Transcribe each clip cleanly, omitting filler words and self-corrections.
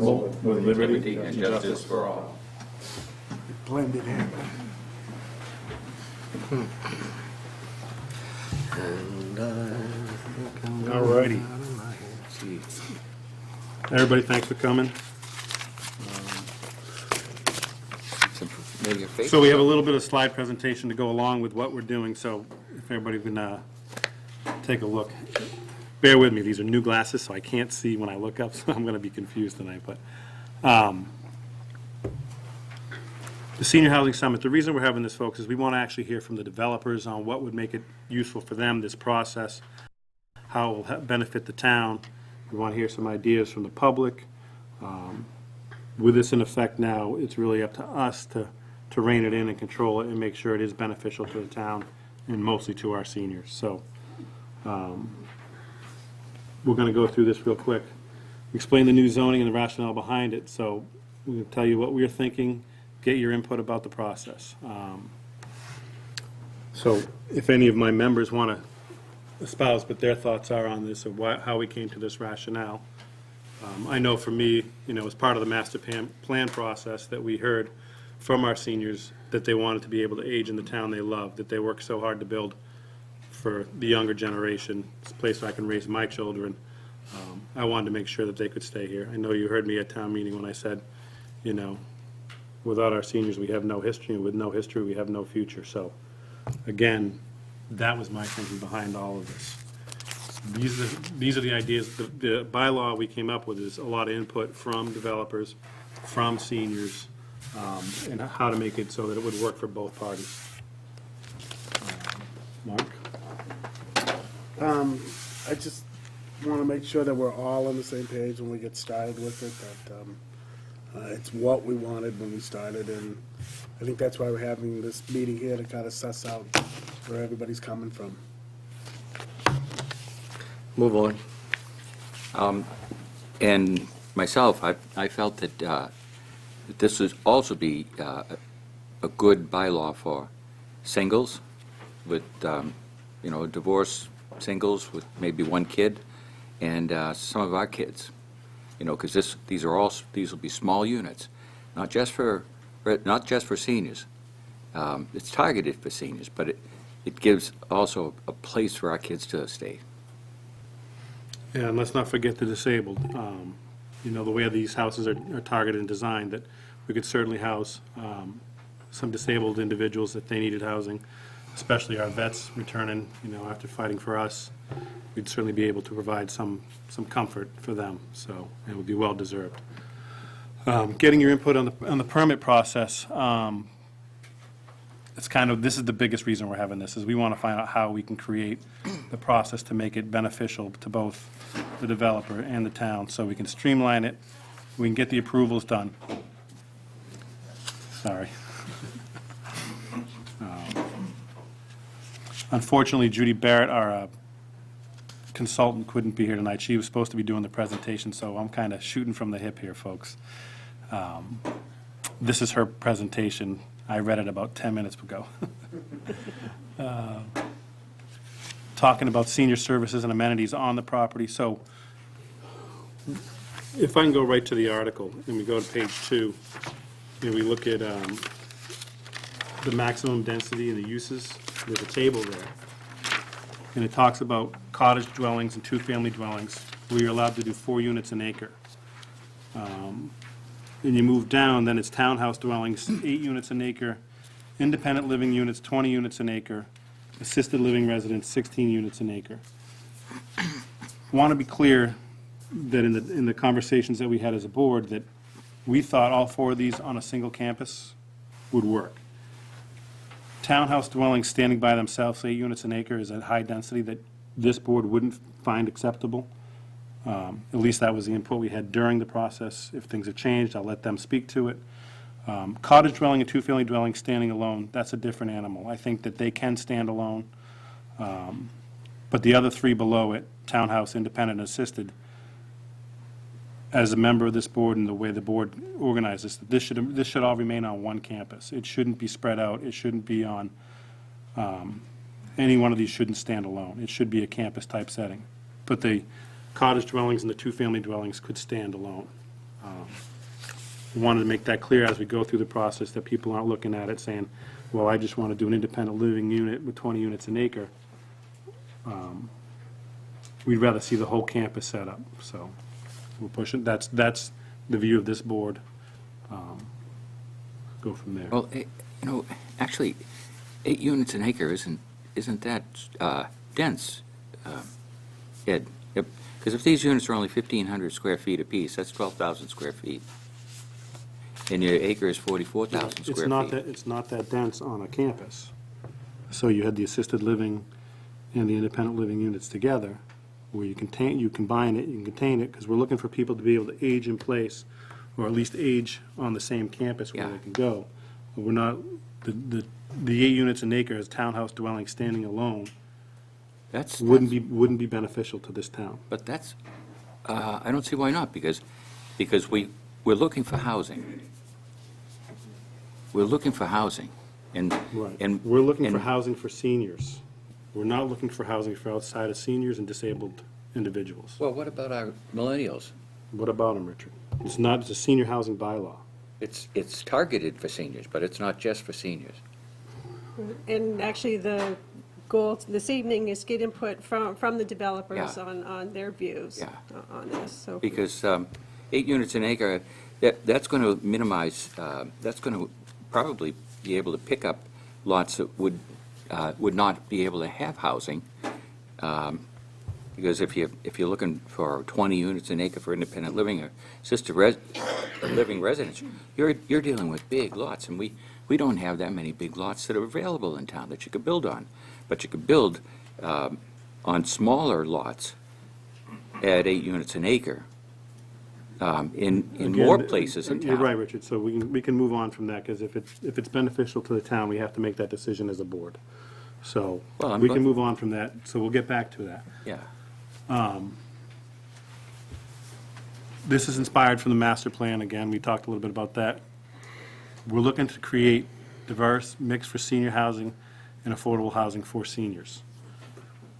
indivisible, with liberty and justice for all. Blended in. All righty. Everybody, thanks for coming. So we have a little bit of slide presentation to go along with what we're doing, so if everybody can take a look. Bear with me, these are new glasses, so I can't see when I look up, so I'm going to be confused tonight. But the Senior Housing Summit, the reason we're having this, folks, is we want to actually hear from the developers on what would make it useful for them, this process, how it will benefit the town. We want to hear some ideas from the public. With this in effect now, it's really up to us to rein it in and control it and make sure it is beneficial to the town and mostly to our seniors. So we're going to go through this real quick, explain the new zoning and the rationale behind it. So we're going to tell you what we're thinking, get your input about the process. So if any of my members want to espouse what their thoughts are on this or how we came to this rationale. I know for me, as part of the master plan process that we heard from our seniors that they wanted to be able to age in the town they love, that they worked so hard to build for the younger generation. It's a place where I can raise my children. I wanted to make sure that they could stay here. I know you heard me at town meeting when I said, without our seniors, we have no history, and with no history, we have no future. So, again, that was my thinking behind all of this. These are the ideas. The bylaw we came up with is a lot of input from developers, from seniors, and how to make it so that it would work for both parties. Mark? I just want to make sure that we're all on the same page when we get started with it, that it's what we wanted when we started, and I think that's why we're having this meeting here to kind of suss out where everybody's coming from. Move on. And myself, I felt that this would also be a good bylaw for singles with, divorced singles with maybe one kid, and some of our kids, because these will be small units, not just for seniors. It's targeted for seniors, but it gives also a place for our kids to stay. Yeah, and let's not forget the disabled. The way these houses are targeted and designed, that we could certainly house some disabled individuals if they needed housing, especially our vets returning, after fighting for us. We'd certainly be able to provide some comfort for them, so it would be well deserved. Getting your input on the permit process. This is the biggest reason we're having this, is we want to find out how we can create the process to make it beneficial to both the developer and the town, so we can streamline it, we can get the approvals done. Sorry. Unfortunately, Judy Barrett, our consultant, couldn't be here tonight. She was supposed to be doing the presentation, so I'm kind of shooting from the hip here, folks. This is her presentation. I read it about 10 minutes ago. Talking about senior services and amenities on the property. So if I can go right to the article, and we go to page 2, and we look at the maximum density and the uses, there's a table there. And it talks about cottage dwellings and two-family dwellings, where you're allowed to do 4 units an acre. And you move down, then it's townhouse dwellings, 8 units an acre, independent living units, 20 units an acre, assisted living residents, 16 units an acre. Want to be clear that in the conversations that we had as a board, that we thought all 4 of these on a single campus would work. Townhouse dwellings standing by themselves, 8 units an acre, is a high density that this board wouldn't find acceptable. At least that was the input we had during the process. If things have changed, I'll let them speak to it. Cottage dwelling and two-family dwelling standing alone, that's a different animal. I think that they can stand alone. But the other 3 below it, townhouse, independent, and assisted, as a member of this board and the way the board organizes, this should all remain on one campus. It shouldn't be spread out. It shouldn't be on, any one of these shouldn't stand alone. It should be a campus-type setting. But the cottage dwellings and the two-family dwellings could stand alone. We wanted to make that clear as we go through the process, that people aren't looking at it saying, well, I just want to do an independent living unit with 20 units an acre. We'd rather see the whole campus set up, so we're pushing, that's the view of this board. Go from there. Well, actually, 8 units an acre isn't that dense, Ed. Because if these units are only 1,500 square feet apiece, that's 12,000 square feet. And your acre is 44,000 square feet. It's not that dense on a campus. So you had the assisted living and the independent living units together, where you combine it, you can contain it, because we're looking for people to be able to age in place, or at least age on the same campus where Yeah. they can go. But we're not, the 8 units an acre as townhouse dwelling standing alone wouldn't be beneficial to this town. But that's, I don't see why not, because we're looking for housing. We're looking for housing, and. Right. And We're looking for and- housing for seniors. We're not looking for housing for outside of seniors and disabled individuals. Well, what about our millennials? What about them, Richard? It's a senior housing bylaw. It's targeted for seniors, but it's not just for seniors. And actually, the goal this evening is get input from the developers Yeah. on their views Yeah. on this, so. Because 8 units an acre, that's going to minimize, that's going to probably be able to pick up lots that would not be able to have housing. Because if you're looking for 20 units an acre for independent living or assisted living residence, you're dealing with big lots, and we don't have that many big lots that are available in town that you could build on. But you could build on smaller lots at 8 units an acre in more Again, places in town. You're right, Richard, so we can move on from that, because if it's beneficial to the town, we have to make that decision as a board. So, Well, I'm we go- can move on from that, so we'll get back to that. Yeah. This is inspired from the master plan, again, we talked a little bit about that. We're looking to create diverse mix for senior housing and affordable housing for seniors.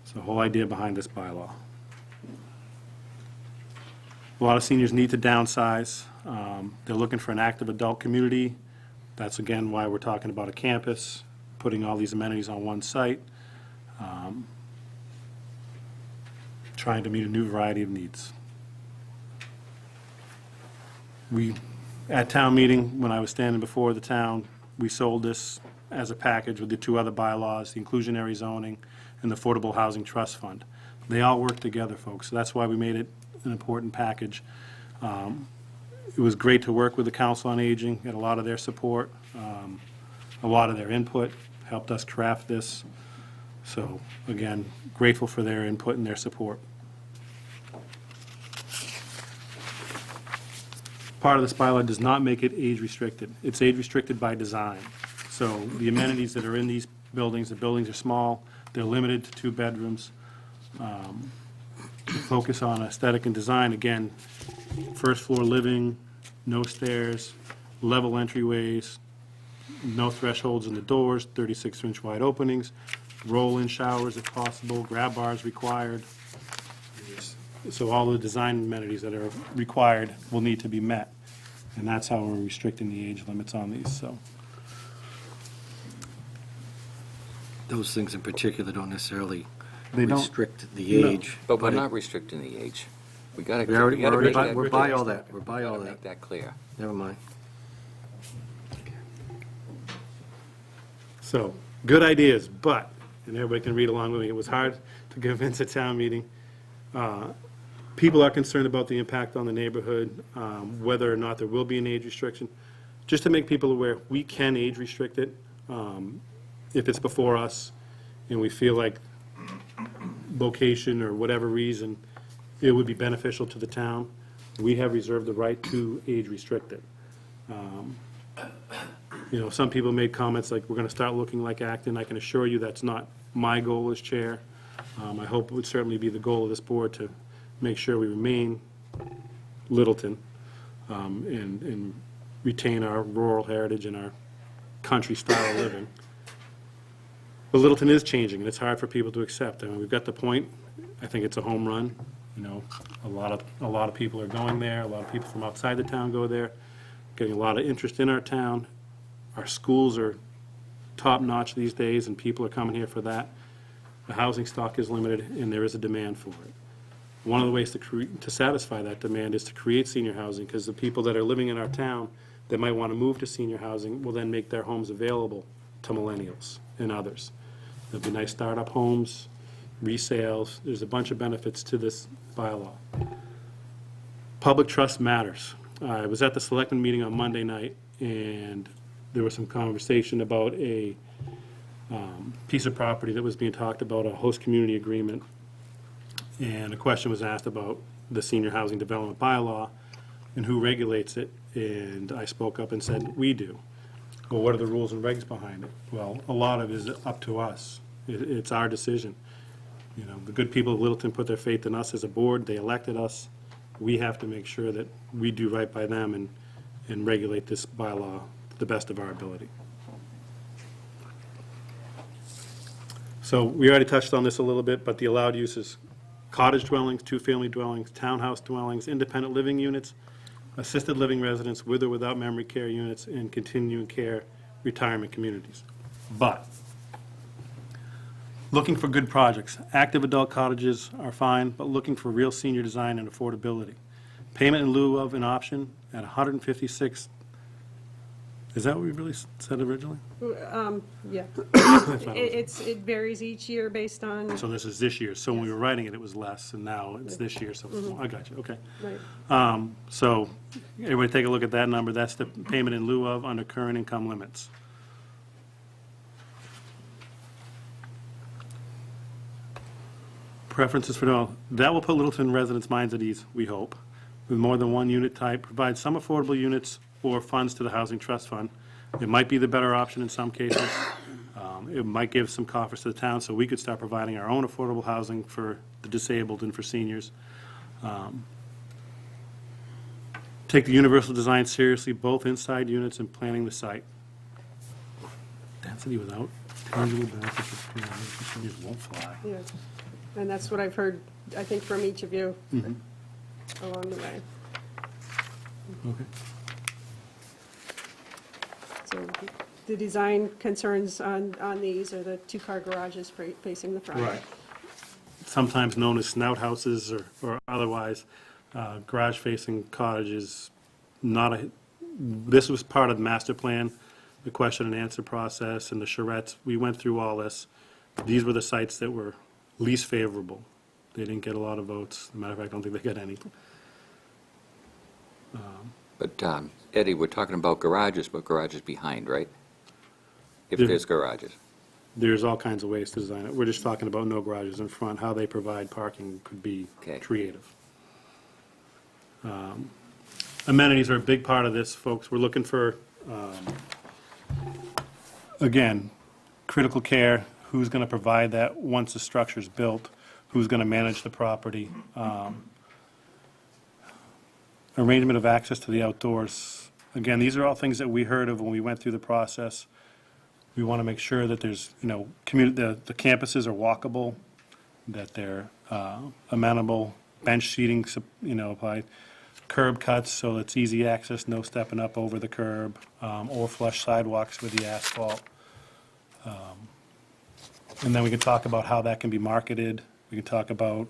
It's the whole idea behind this bylaw. A lot of seniors need to downsize. They're looking for an active adult community. That's, again, why we're talking about a campus, putting all these amenities on one site, trying to meet a new variety of needs. At town meeting, when I was standing before the town, we sold this as a package with the 2 other bylaws, the inclusionary zoning and the Affordable Housing Trust Fund. They all work together, folks, so that's why we made it an important package. It was great to work with the Council on Aging, had a lot of their support, a lot of their input, helped us craft this. So, again, grateful for their input and their support. Part of this bylaw does not make it age-restricted. It's age-restricted by design. So the amenities that are in these buildings, the buildings are small, they're limited to 2 bedrooms. Focus on aesthetic and design, again, first-floor living, no stairs, level entryways, no thresholds in the doors, 36-inch wide openings, roll-in showers if possible, grab bars required. So all the design amenities that are required will need to be met, and that's how we're restricting the age limits on these, so. Those things in particular don't necessarily They don't- restrict the No. age. But we're it- not restricting the age. We gotta. We already, we gotta we're already make by, that- we're by all that, we're by all gotta that. Make that clear. Never mind. So, good ideas, but, and everybody can read along with me, it was hard to convince a town meeting. People are concerned about the impact on the neighborhood, whether or not there will be an age restriction. Just to make people aware, we can age restrict it if it's before us and we feel like location or whatever reason, it would be beneficial to the town. We have reserved the right to age restrict it. You know, some people made comments like, we're going to start looking like Acton. I can assure you that's not my goal as chair. I hope it would certainly be the goal of this board to make sure we remain Littleton and retain our rural heritage and our country style of living. But Littleton is changing, and it's hard for people to accept. I mean, we've got the point. I think it's a home run. You know, a lot of people are going there, a lot of people from outside the town go there, getting a lot of interest in our town. Our schools are top-notch these days, and people are coming here for that. The housing stock is limited, and there is a demand for it. One of the ways to satisfy that demand is to create senior housing, because the people that are living in our town that might want to move to senior housing will then make their homes available to millennials and others. There'll be nice startup homes, resales. There's a bunch of benefits to this bylaw. Public trust matters. I was at the selectmen meeting on Monday night, and there was some conversation about a piece of property that was being talked about, a host community agreement. And a question was asked about the senior housing development bylaw and who regulates it. And I spoke up and said, we do. Well, what are the rules and regs behind it? Well, a lot of it is up to us. It's our decision. You know, the good people of Littleton put their faith in us as a board. They elected us. We have to make sure that we do right by them and regulate this bylaw to the best of our ability. So we already touched on this a little bit, but the allowed uses: cottage dwellings, two-family dwellings, townhouse dwellings, independent living units, assisted living residents with or without memory care units, and continuing care retirement communities. But looking for good projects. Active adult cottages are fine, but looking for real senior design and affordability. Payment in lieu of an option at 156. Is that what we really said originally? Yeah. It varies each year based on, So this is this year. So when we were writing it, it was less, and now it's this year, so it's more. I got you, okay. right. So everybody take a look at that number. That's the payment in lieu of under current income limits. Preferences for, no, that will put Littleton residents' minds at ease, we hope. With more than one unit type, provide some affordable units or funds to the Housing Trust Fund. It might be the better option in some cases. It might give some coffers to the town, so we could start providing our own affordable housing for the disabled and for seniors. Take the universal design seriously, both inside units and planning the site. Density without tangible benefits of seniors won't fly. Yeah. And that's what I've heard, I think, from each of you along the way. Okay. So the design concerns on these are the two-car garages facing the front. Right. Sometimes known as snout houses or otherwise, garage-facing cottages, this was part of the master plan, the question and answer process and the charrettes. We went through all this. These were the sites that were least favorable. They didn't get a lot of votes. As a matter of fact, I don't think they got any. But Eddie, we're talking about garages, but garages behind, right? If Yeah. there's garages. There's all kinds of ways to design it. We're just talking about no garages in front. How they provide parking could be Okay. creative. Amenities are a big part of this, folks. We're looking for, again, critical care. Who's going to provide that once the structure's built? Who's going to manage the property? Arrangement of access to the outdoors. Again, these are all things that we heard of when we went through the process. We want to make sure that there's, the campuses are walkable, that they're amenable, bench seating, applied, curb cuts, so it's easy access, no stepping up over the curb, or flush sidewalks with the asphalt. And then we can talk about how that can be marketed. We can talk about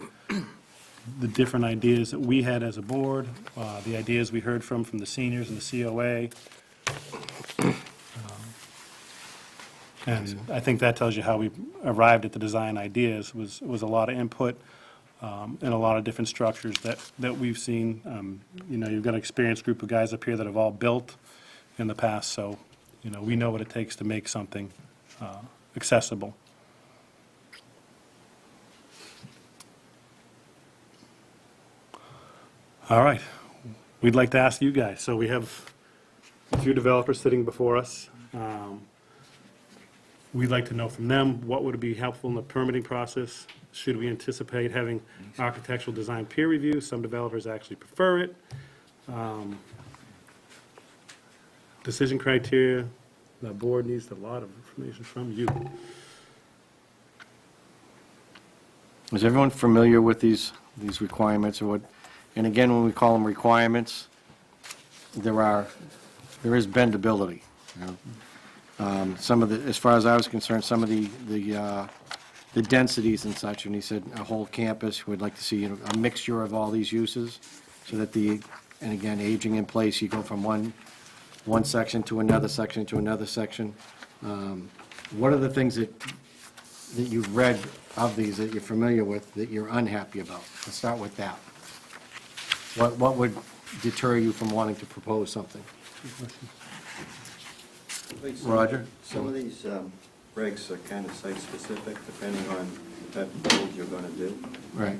the different ideas that we had as a board, the ideas we heard from the seniors and the COA. And I think that tells you how we arrived at the design ideas, was a lot of input and a lot of different structures that we've seen. You've got an experienced group of guys up here that have all built in the past, so, we know what it takes to make something accessible. All right, we'd like to ask you guys, so we have a few developers sitting before us. We'd like to know from them, what would be helpful in the permitting process? Should we anticipate having architectural design peer review? Some developers actually prefer it. Decision criteria, the board needs a lot of information from you. Is everyone familiar with these these requirements or what, and again, when we call them requirements, there is bendability, you know. Some of the, as far as I was concerned, some of the densities and such, and he said a whole campus, we'd like to see, you know, a mixture of all these uses, so that and again, aging in place, you go from one section to another section to another section. What are the things that you've read of these that you're familiar with that you're unhappy about? Let's start with that. What would deter you from wanting to propose something? Roger? Some of these regs are kind of site-specific, depending on the type of build you're going to do. Right.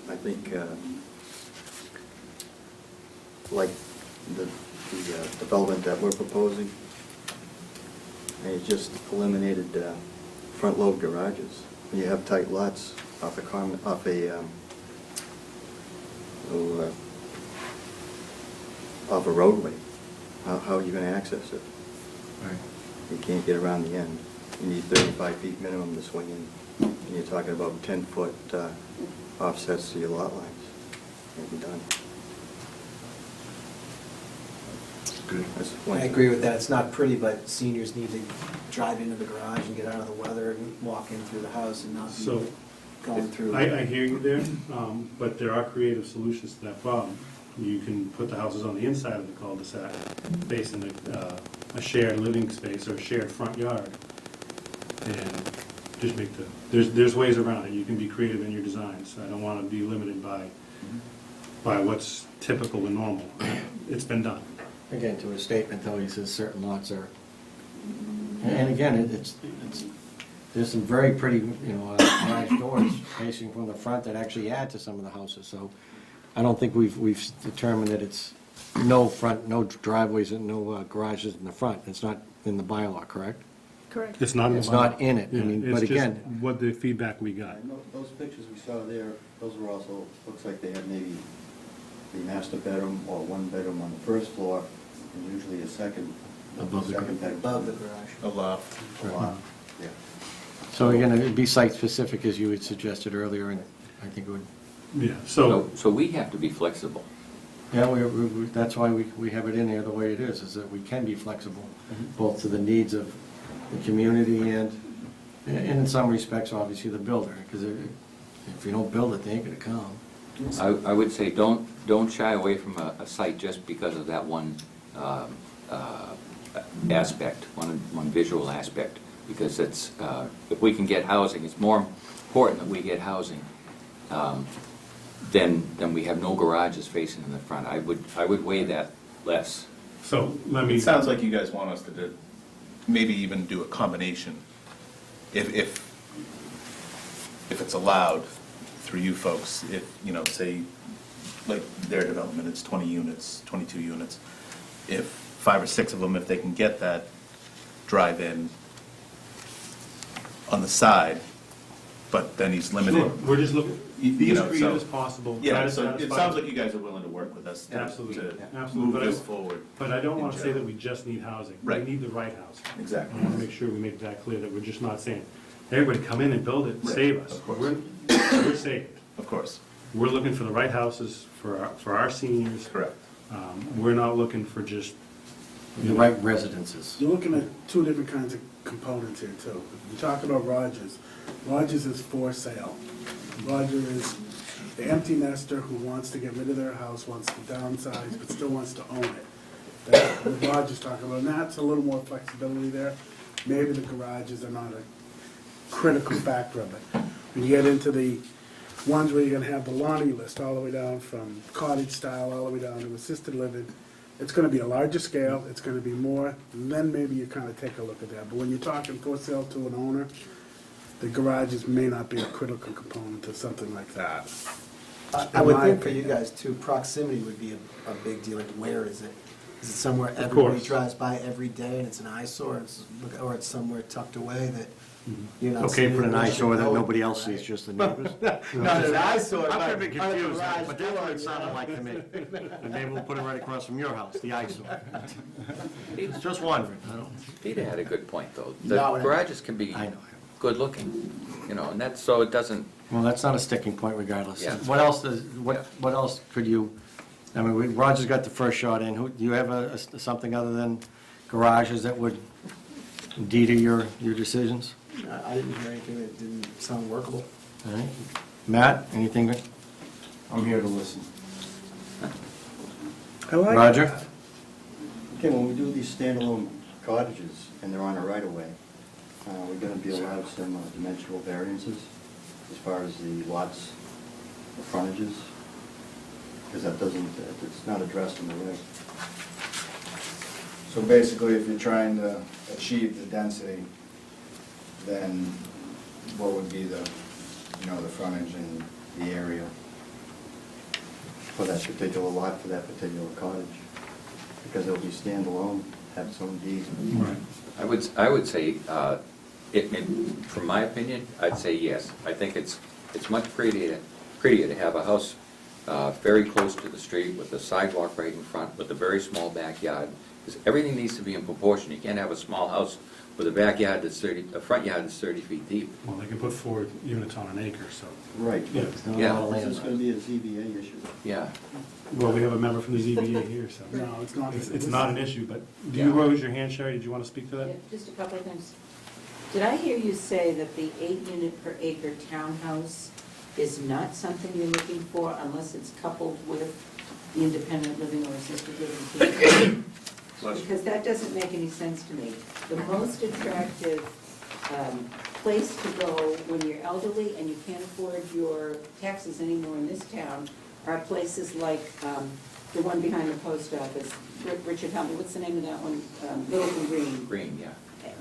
I think, like the development that we're proposing, they just eliminated front-load garages. When you have tight lots off a roadway, how are you going to access it? Right. You can't get around the end. You need 35 feet minimum to swing in. And you're talking about 10-foot offsets to your lot lines. Can't be done. Good. That's the point. I agree with that. It's not pretty, but seniors need to drive into the garage and get out of the weather and walk in through the house and not be So, going through. I hear you there, but there are creative solutions to that problem. You can put the houses on the inside of the cul-de-sac, facing a shared living space or a shared front yard, and just make there's ways around it. You can be creative in your designs. I don't want to be limited by what's typical and normal. It's been done. Again, to his statement, though, he says certain lots are, and again, there's some very pretty, you know, garage doors facing from the front that actually add to some of the houses, so I don't think we've determined that it's no driveways and no garages in the front. It's not in the bylaw, correct? Correct. It's not. It's not in it, I Yeah, mean, it's but just again, what the feedback we got. And those pictures we saw there, those were also, looks like they had maybe the master bedroom or one bedroom on the first floor, and usually a second Above the- bedroom. Above the garage. A loft. A loft, yeah. so again, it'd be site-specific, as you had suggested earlier, and I think it would, Yeah, So we have to be flexible. yeah, that's why we have it in there the way it is that we can be flexible, both to the needs of the community and in some respects, obviously, the builder, because if you don't build it, they ain't gonna come. I would say don't shy away from a site just because of that one aspect, one visual aspect, because it's, if we can get housing, it's more important that we get housing, then we have no garages facing in the front. I would weigh that less. so let me. It sounds like you guys want us to maybe even do a combination, if it's allowed through you folks, if, you know, say, like their development, it's 20 units, 22 units. If 5 or 6 of them, if they can get that drive-in on the side, but then he's limited. Sure, we're just looking, be You as know, creative so- as possible. try Yeah, to so it satisfy- sounds like you guys are willing to work with us Absolutely, to absolutely. move But this forward. But I don't in want to say general. that we just need housing. Right. We need the right housing. Exactly. I want to make sure we make that clear, that we're just not saying, everybody come in and build it, Right, save us. of course. We're saved. Of course, We're looking for the right houses for our seniors. correct. We're not looking for just, The right residences. You're looking at two different kinds of components here, too. You talk about Rogers. Rogers is for sale. Roger is the empty nester who wants to get rid of their house, wants to downsize, but still wants to own it. That's what Roger's talking about, and that's a little more flexibility there. Maybe the garages are not a critical factor of it. When you get into the ones where you're gonna have the laundry list all the way down from cottage style, all the way down to assisted living, it's gonna be a larger scale, it's gonna be more, and then maybe you kinda take a look at that. But when you're talking for sale to an owner, the garages may not be a critical component to something like that. I would In my think for you opinion. guys too, proximity would be a big deal. Like, where is it? Is it somewhere course. everybody drives by every day and it's an eyesore, or it's somewhere tucked away that you're not Okay, seeing put an it, eyesore that know it, nobody else right? sees, just the neighbors. Not an eyesore, I'm but a bit on a confused, garage but that's what door, it sounded you know? like to me. And maybe we'll put it right across from your house, the eyesore. Just wondering, I don't, Peter had a good point, though. The No, garages can be I know. good-looking, you know, and that's, so it doesn't, Well, that's not a sticking point regardless. Yeah. What else what else could you, I mean, Roger's got the first shot in. Do you have something other than garages that would deter your decisions? I didn't hear anything that didn't sound workable. All right. Matt, anything? I'm here to listen. I like Roger? Okay, when we do these standalone cottages and they're on a right-of-way, we're gonna be allowed some dimensional variances as far as the lots, the frontages, because that doesn't, it's not addressed in the reg. So basically, if you're trying to achieve the density, then what would be the, the frontage and the area? For that particular lot, for that particular cottage, because it'll be standalone, have its own deed. Right. I would say, from my opinion, I'd say yes. I think it's much prettier to have a house very close to the street with a sidewalk right in front, with a very small backyard, because everything needs to be in proportion. You can't have a small house with a backyard that's a front yard that's 30 feet deep. Well, they can put 4 units on an acre, so. Right. Yeah. Yeah. This is gonna be a ZBA issue. Yeah. Well, we have a member from the ZBA here, so. No, it's not. It's not an issue, but do you raise your hand, Sherry? Did you want to speak to that? Yeah, just a couple of things. Did I hear you say that the 8-unit per acre townhouse is not something you're looking for unless it's coupled with the independent living or assisted living? Because that doesn't make any sense to me. The most attractive place to go when you're elderly and you can't afford your taxes anymore in this town are places like the one behind the post office. Richard, help me, what's the name of that one? Littleton Green. Green, yeah.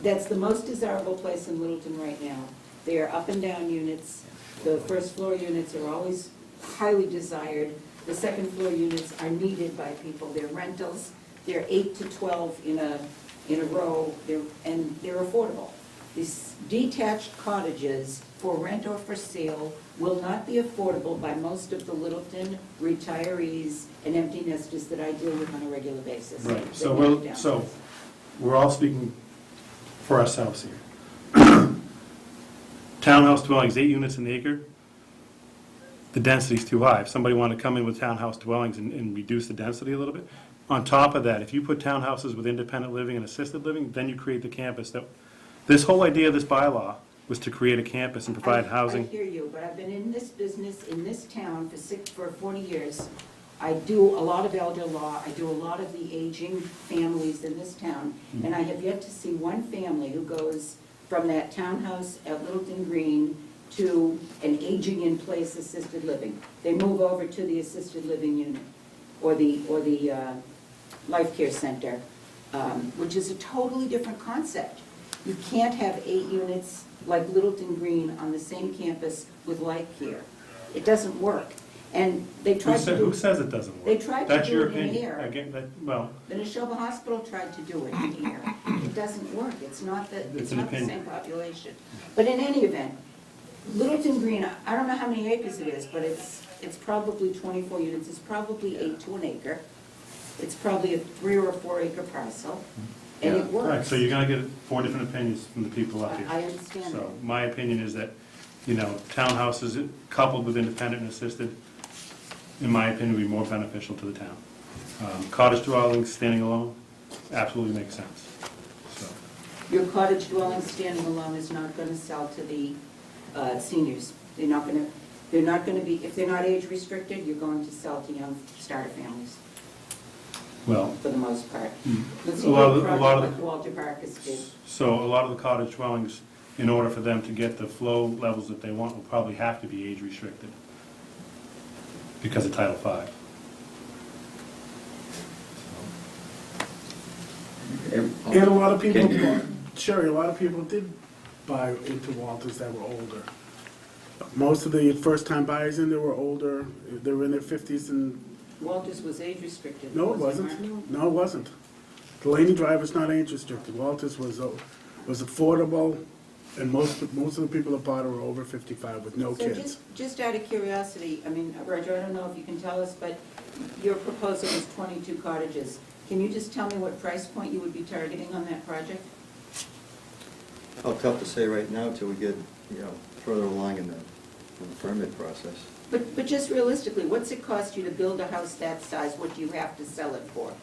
That's the most desirable place in Littleton right now. They are up and down units. The first floor units are always highly desired. The second floor units are needed by people. They're rentals. They're 8 to 12 in a row, and they're affordable. These detached cottages for rent or for sale will not be affordable by most of the Littleton retirees and empty nesters that I deal with on a regular basis. Right, They so make it down. we're all speaking for ourselves here. Townhouse dwellings, 8 units an acre, the density's too high. If somebody wanted to come in with townhouse dwellings and reduce the density a little bit, on top of that, if you put townhouses with independent living and assisted living, then you create the campus. This whole idea of this bylaw was to create a campus and provide housing. I hear you, but I've been in this business, in this town for 40 years. I do a lot of elder law, I do a lot of the aging families in this town, and I have yet to see one family who goes from that townhouse at Littleton Green to an aging-in-place assisted living. They move over to the assisted living unit, or the life care center, which is a totally different concept. You can't have 8 units like Littleton Green on the same campus with life care. It doesn't work. And they tried to do. Who says it doesn't work? They tried to That's do your it in opinion. air. Again, well, The Neshoba Hospital tried to do it in here. It doesn't work. It's not the It's an opinion. same population. But in any event, Littleton Green, I don't know how many acres it is, but it's probably 24 units. It's probably 8 to an acre. It's probably a 3 or a 4 acre parcel, and it works. right, so you're gonna get 4 different opinions from the people up here. I understand So that. my opinion is that, townhouses coupled with independent and assisted, in my opinion, would be more beneficial to the town. Cottage dwellings standing alone absolutely makes sense, so. Your cottage dwelling standing alone is not going to sell to the seniors. They're not going to be, if they're not age restricted, you're going to sell to young starter families, Well, for the most part. Let's A see lot what of- a lot of project the- like Walter Barkus did. so a lot of the cottage dwellings, in order for them to get the flow levels that they want, will probably have to be age restricted because of Title V. And a lot of people, Sherry, a lot of people did buy into Walters that were older. Most of the first-time buyers in there were older, they were in their 50s and, Walters was age restricted. no, it wasn't. No, it wasn't. Delaney Drive was not age restricted. Walters was affordable, and most of the people that bought it were over 55 with no So kids. just out of curiosity, I mean, Roger, I don't know if you can tell us, but your proposal is 22 cottages. Can you just tell me what price point you would be targeting on that project? Oh, tough to say right now till we get, further along in the in the permit process. But just realistically, what's it cost you to build a house that size? What do you have to sell it for?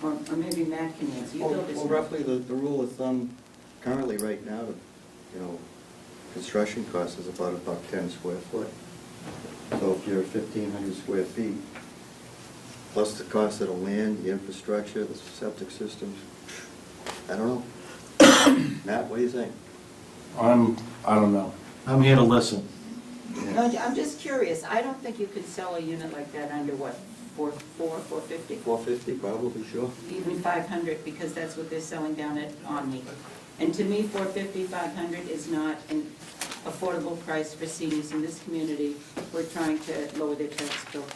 Or maybe Matt can answer. You build Well, it. roughly, the rule of thumb currently right now, construction cost is about $1.10 square foot. So if you're 1,500 square feet, plus the cost of the land, the infrastructure, the septic systems, I don't know. Matt, what do you think? I don't know. I'm here to listen. No, I'm just curious. I don't think you could sell a unit like that under what, 450? 450, probably, sure. Even 500, because that's what they're selling down at Omni. And to me, 450, 500 is not an affordable price for seniors in this community. We're trying to lower their tax bill.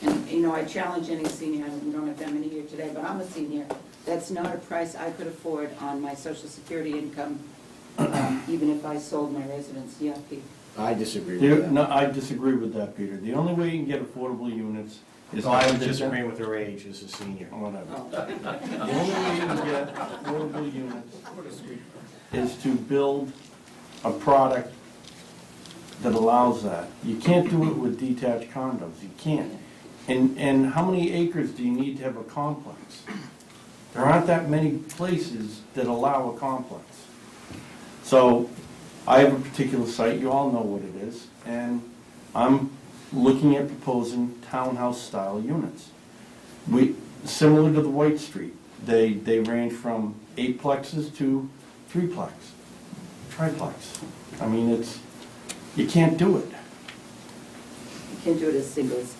And, I challenge any senior, we don't have that many here today, but I'm a senior. That's not a price I could afford on my Social Security income, even if I sold my residence. Yeah, Pete. I disagree with that. No, I disagree with that, Peter. The only way you can get affordable units is. So I was disagreeing with her age as a senior. Whatever. Oh. The only way you can get affordable units is to build a product that allows that. You can't do it with detached condos, you can't. And how many acres do you need to have a complex? There aren't that many places that allow a complex. So, I have a particular site, you all know what it is, and I'm looking at proposing townhouse-style units. Similar to the White Street, they range from 8plexes to 3plex, triplex. I mean, you can't do it. You can't do it as singles.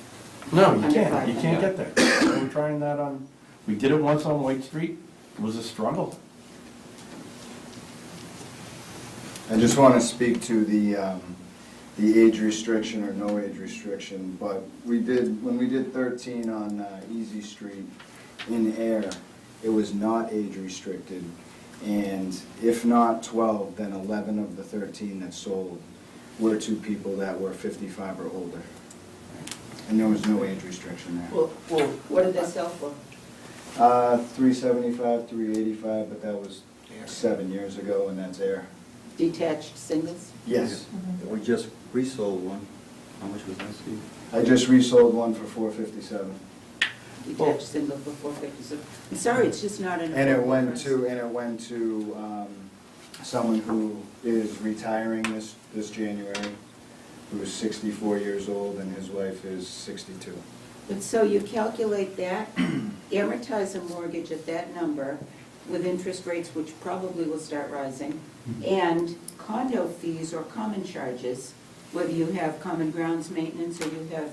No, you can't. You can't get there. We're trying that we did it once on White Street. It was a struggle. I just want to speak to the age restriction or no age restriction, but when we did 13 on Easy Street in Air, it was not age restricted, and if not 12, then 11 of the 13 that sold were to people that were 55 or older. And there was no age restriction there. Well, what did they sell for? 375, 385, but that was 7 years ago, and that's Air. Detached singles? Yes. We just resold one. How much was that, Steve? I just resold one for 457. Detached single for 450. So, I'm sorry, it's just not an. And it affordable went price. to someone who is retiring this January, who's 64 years old, and his wife is 62. But so you calculate that, amortize a mortgage at that number with interest rates, which probably will start rising, and condo fees or common charges, whether you have common grounds maintenance or you have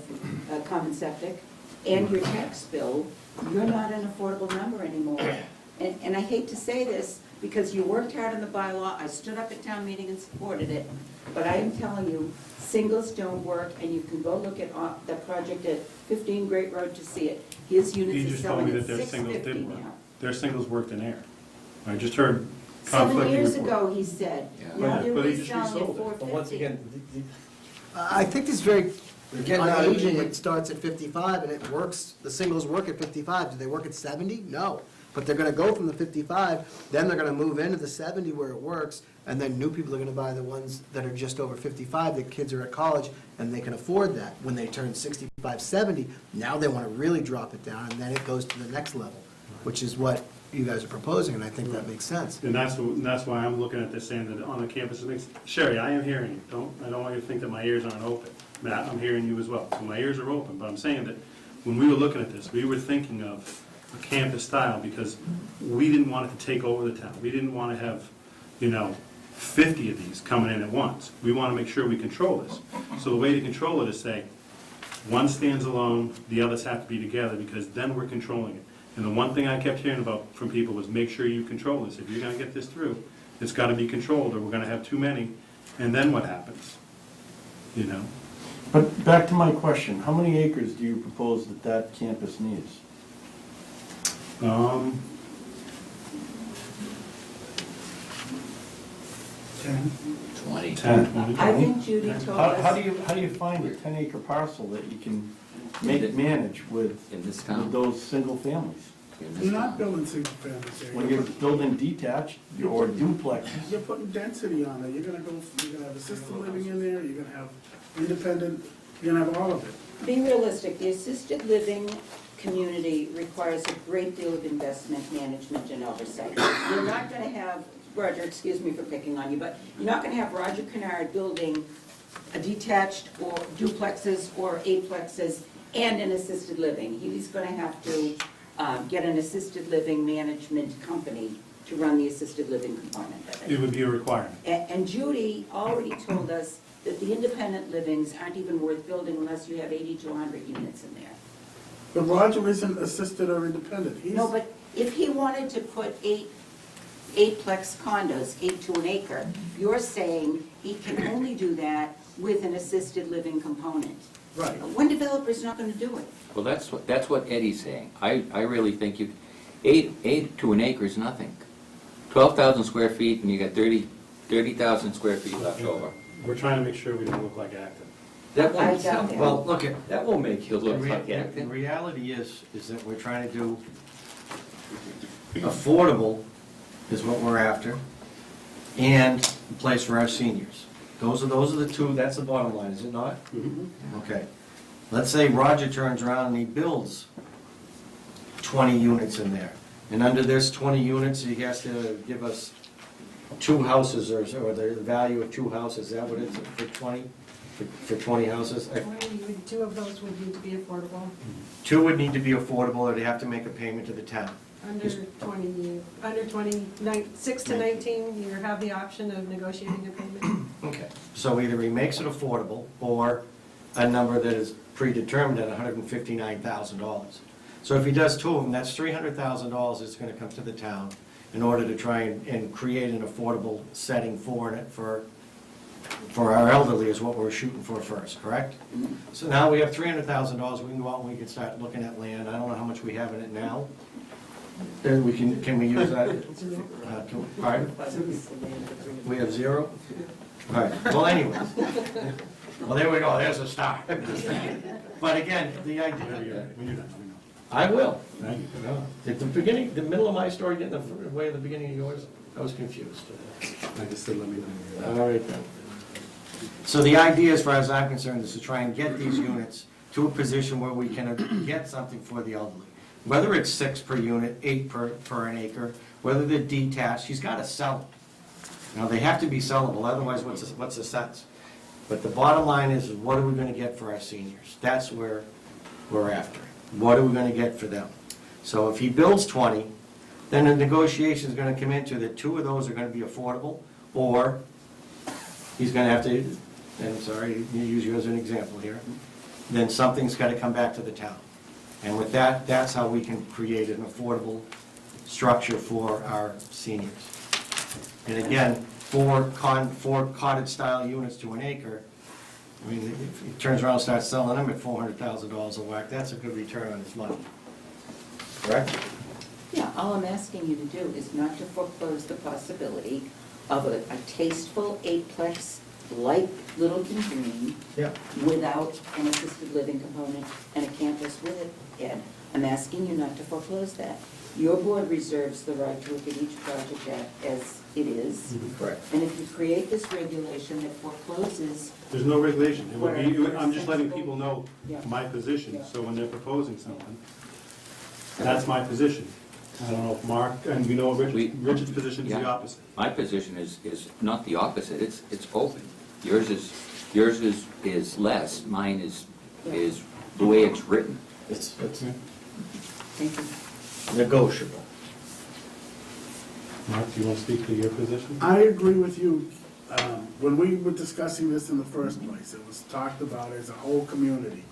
common septic, and your tax bill, you're not an affordable number anymore. And I hate to say this, because you worked hard on the bylaw, I stood up at town meeting and supported it, but I am telling you, singles don't work, and you can go look at the project at 15 Great Road to see it. His You units are just told me selling that at their singles $650 did work. now. Their singles worked in Air. I just heard 7 conflicting years reports. ago, he said. Yeah. Now they're But he just reselling at resold it. $450. But once again, I think this very, They're getting out of aging, it. it starts at 55 and it works, the singles work at 55. Do they work at 70? No. But they're gonna go from the 55, then they're gonna move into the 70 where it works, and then new people are gonna buy the ones that are just over 55, the kids are at college, and they can afford that. When they turn 65, 70, now they wanna really drop it down, and then it goes to the next level, which is what you guys are proposing, and I think that makes sense. And that's why I'm looking at this, saying that on the campus, it makes, Sherry, I am hearing you. I don't want you to think that my ears aren't open. Matt, I'm hearing you as well. So my ears are open, but I'm saying that when we were looking at this, we were thinking of a campus style because we didn't want it to take over the town. We didn't want to have, 50 of these coming in at once. We want to make sure we control this. So the way to control it is say, one stands alone, the others have to be together, because then we're controlling it. And the one thing I kept hearing about from people was make sure you control this. If you're going to get this through, it's got to be controlled, or we're going to have too many, and then what happens? But back to my question, how many acres do you propose that campus needs? 20. 10, 20. I think Judy told us. How do you find a 10-acre parcel that you can manage with In this town? those single families? in this You're not town. building single families here. When you're building detached or duplexes. You're putting density on it. You're gonna have assisted living in there, you're gonna have independent, you're gonna have all of it. Be realistic, the assisted living community requires a great deal of investment, management, and oversight. You're not gonna have, Roger, excuse me for picking on you, but you're not gonna have Roger Kennard building a detached or duplexes or eightplexes and an assisted living. He's gonna have to get an assisted living management company to run the assisted living component of It it. would be a requirement. And Judy already told us that the independent livings aren't even worth building unless you have 80 to 100 units in there. But Roger isn't assisted or independent. He's, No, but if he wanted to put eightplex condos, 8 to an acre, you're saying he can only do that with an assisted living component. right. One developer's not gonna do it. Well, that's what Eddie's saying. I really think you, 8 to an acre is nothing. 12,000 square feet and you got 30,000 square feet left over. We're trying to make sure we don't look like Acton. That I won't, doubt that. Well, look at, that won't make you the look like the Acton. reality is that we're trying to do, affordable is what we're after, and a place for our seniors. Those are the two, that's the bottom line, is it not? Okay. Let's say Roger turns around and he builds 20 units in there. And under this 20 units, he has to give us 2 houses or the value of 2 houses. Is that what it's for 20? For 20 houses? 2 of those would need to be affordable, 2 would need to be affordable, or they have to make a payment to the town. under 6 to 19, you have the option of negotiating a payment. Okay. So either he makes it affordable, or a number that is predetermined at $159,000. So if he does 2 of them, that's $300,000 that's gonna come to the town in order to try and create an affordable setting for it, for our elderly is what we're shooting for first, correct? So now we have $300,000, we can go out and we can start looking at land. I don't know how much we have in it now. Then can we use that? Pardon? We have 0? All right, well anyways. Well, there we go, there's a start. But again, the idea, When you're done, let me know. I will. Thank you. At the beginning, the middle of my story getting in the way of the beginning of yours, I was confused. I just said let me know. All right then. So the idea, as far as I'm concerned, is to try and get these units to a position where we can get something for the elderly. Whether it's 6 per unit, 8 per an acre, whether they're detached, he's gotta sell them. Now, they have to be sellable, otherwise what's the sense? But the bottom line is what are we gonna get for our seniors? That's where we're after. What are we gonna get for them? So if he builds 20, then the negotiation's gonna come into that 2 of those are gonna be affordable, or he's gonna have to, and I'm sorry, you use you as an example here, then something's gotta come back to the town. And with that, that's how we can create an affordable structure for our seniors. And again, 4 cottage-style units to an acre, I mean, if he turns around and starts selling them at $400,000 a whack, that's a good return on his money. Correct? Yeah, all I'm asking you to do is not to foreclose the possibility of a tasteful eightplex like Littleton Green Yeah. without an assisted living component and a campus with it, Ed. I'm asking you not to foreclose that. Your board reserves the right to look at each project as it is. Correct. And if you create this regulation that forecloses, There's no regulation. It would be, I'm just letting people know Yeah. my position, Yeah. so when they're proposing something, that's my position. I don't know if Mark, and you know Richard's position is the Yeah. opposite. My position is not the opposite, it's open. Yours is less, mine is the way it's written. It's thank you. negotiable. Mark, do you want to speak to your position? I agree with you. When we were discussing this in the first place, it was talked about as a whole community.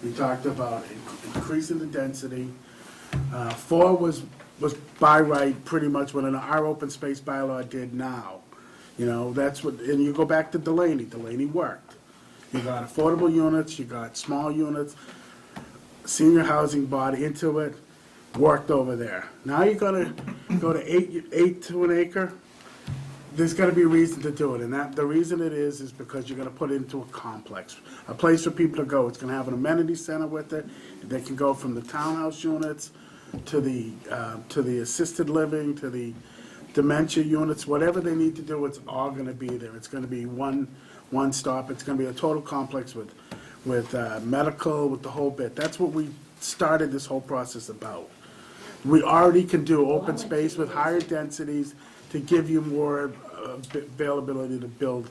We talked about increasing the density. 4 was by right pretty much what our open space bylaw did now. You know, that's what, and you go back to Delaney. Delaney worked. You got affordable units, you got small units, senior housing bought into it, worked over there. Now you're gonna go to 8 to an acre. There's gotta be a reason to do it, and the reason it is because you're gonna put it into a complex, a place for people to go. It's gonna have an amenity center with it. They can go from the townhouse units to the assisted living, to the dementia units, whatever they need to do, it's all gonna be there. It's gonna be one stop. It's gonna be a total complex with medical, with the whole bit. That's what we started this whole process about. We already can do open space with higher densities to give you more availability to build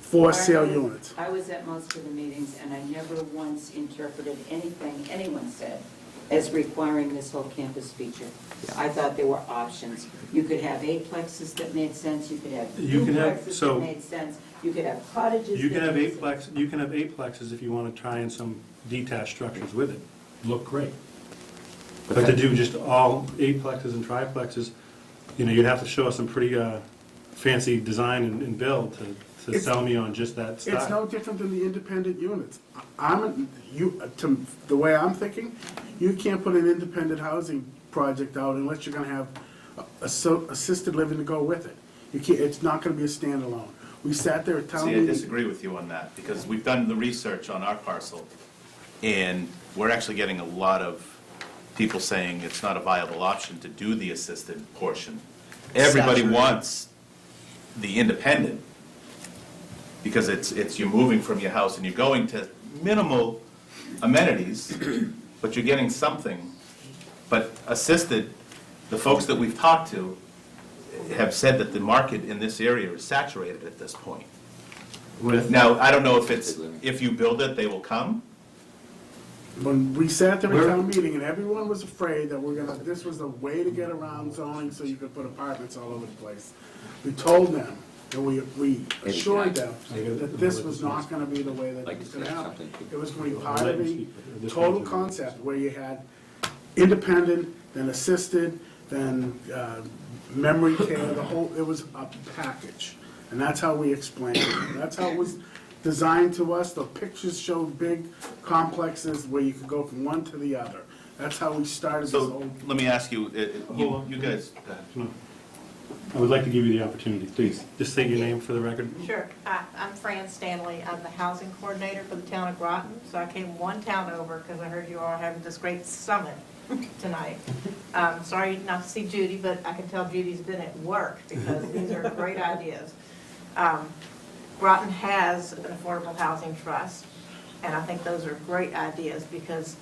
for sale units. I was at most of the meetings, and I never once interpreted anything anyone said as requiring this whole campus feature. I thought there were options. You could have eightplexes that made sense, you could have You can have- duplexes so- that made sense, you could have cottages You can that have made sense. eightplex, you can have eightplexes if you want to try in some detached structures with it. Look great. But to do just all eightplexes and triplexes, you'd have to show us some pretty fancy design and build to It's- sell me on just that style. It's no different than the independent units. The way I'm thinking, you can't put an independent housing project out unless you're gonna have assisted living to go with it. You can't, it's not gonna be a standalone. We sat there at town See, I meeting. disagree with you on that, because we've done the research on our parcel, and we're actually getting a lot of people saying it's not a viable option to do the assisted portion. Everybody Saturated. wants the independent, because it's, you're moving from your house and you're going to minimal amenities, but you're getting something. But assisted, the folks that we've talked to have said that the market in this area is saturated at this point. With, Now, I don't know if it's, if you build it, they will come. When we sat there at Where- town meeting and everyone was afraid that this was the way to get around zoning so you could put apartments all over the place. We told them, and we assured them that this was not gonna be the way that it was gonna happen. It was gonna be part of the total concept where you had independent, then assisted, then memory care, it was a package. And that's how we explained it. That's how it was designed to us. The pictures showed big complexes where you could go from one to the other. That's how we started this So, whole. let me ask you, Hold on. you guys, no. I would like to give you the opportunity, please. Just state your name for the record. Sure. Hi, I'm Fran Stanley. I'm the housing coordinator for the town of Groton. So I came one town over because I heard you all having this great summit tonight. Sorry not to see Judy, but I can tell Judy's been at work because these are great ideas. Groton has an affordable housing trust, and I think those are great ideas because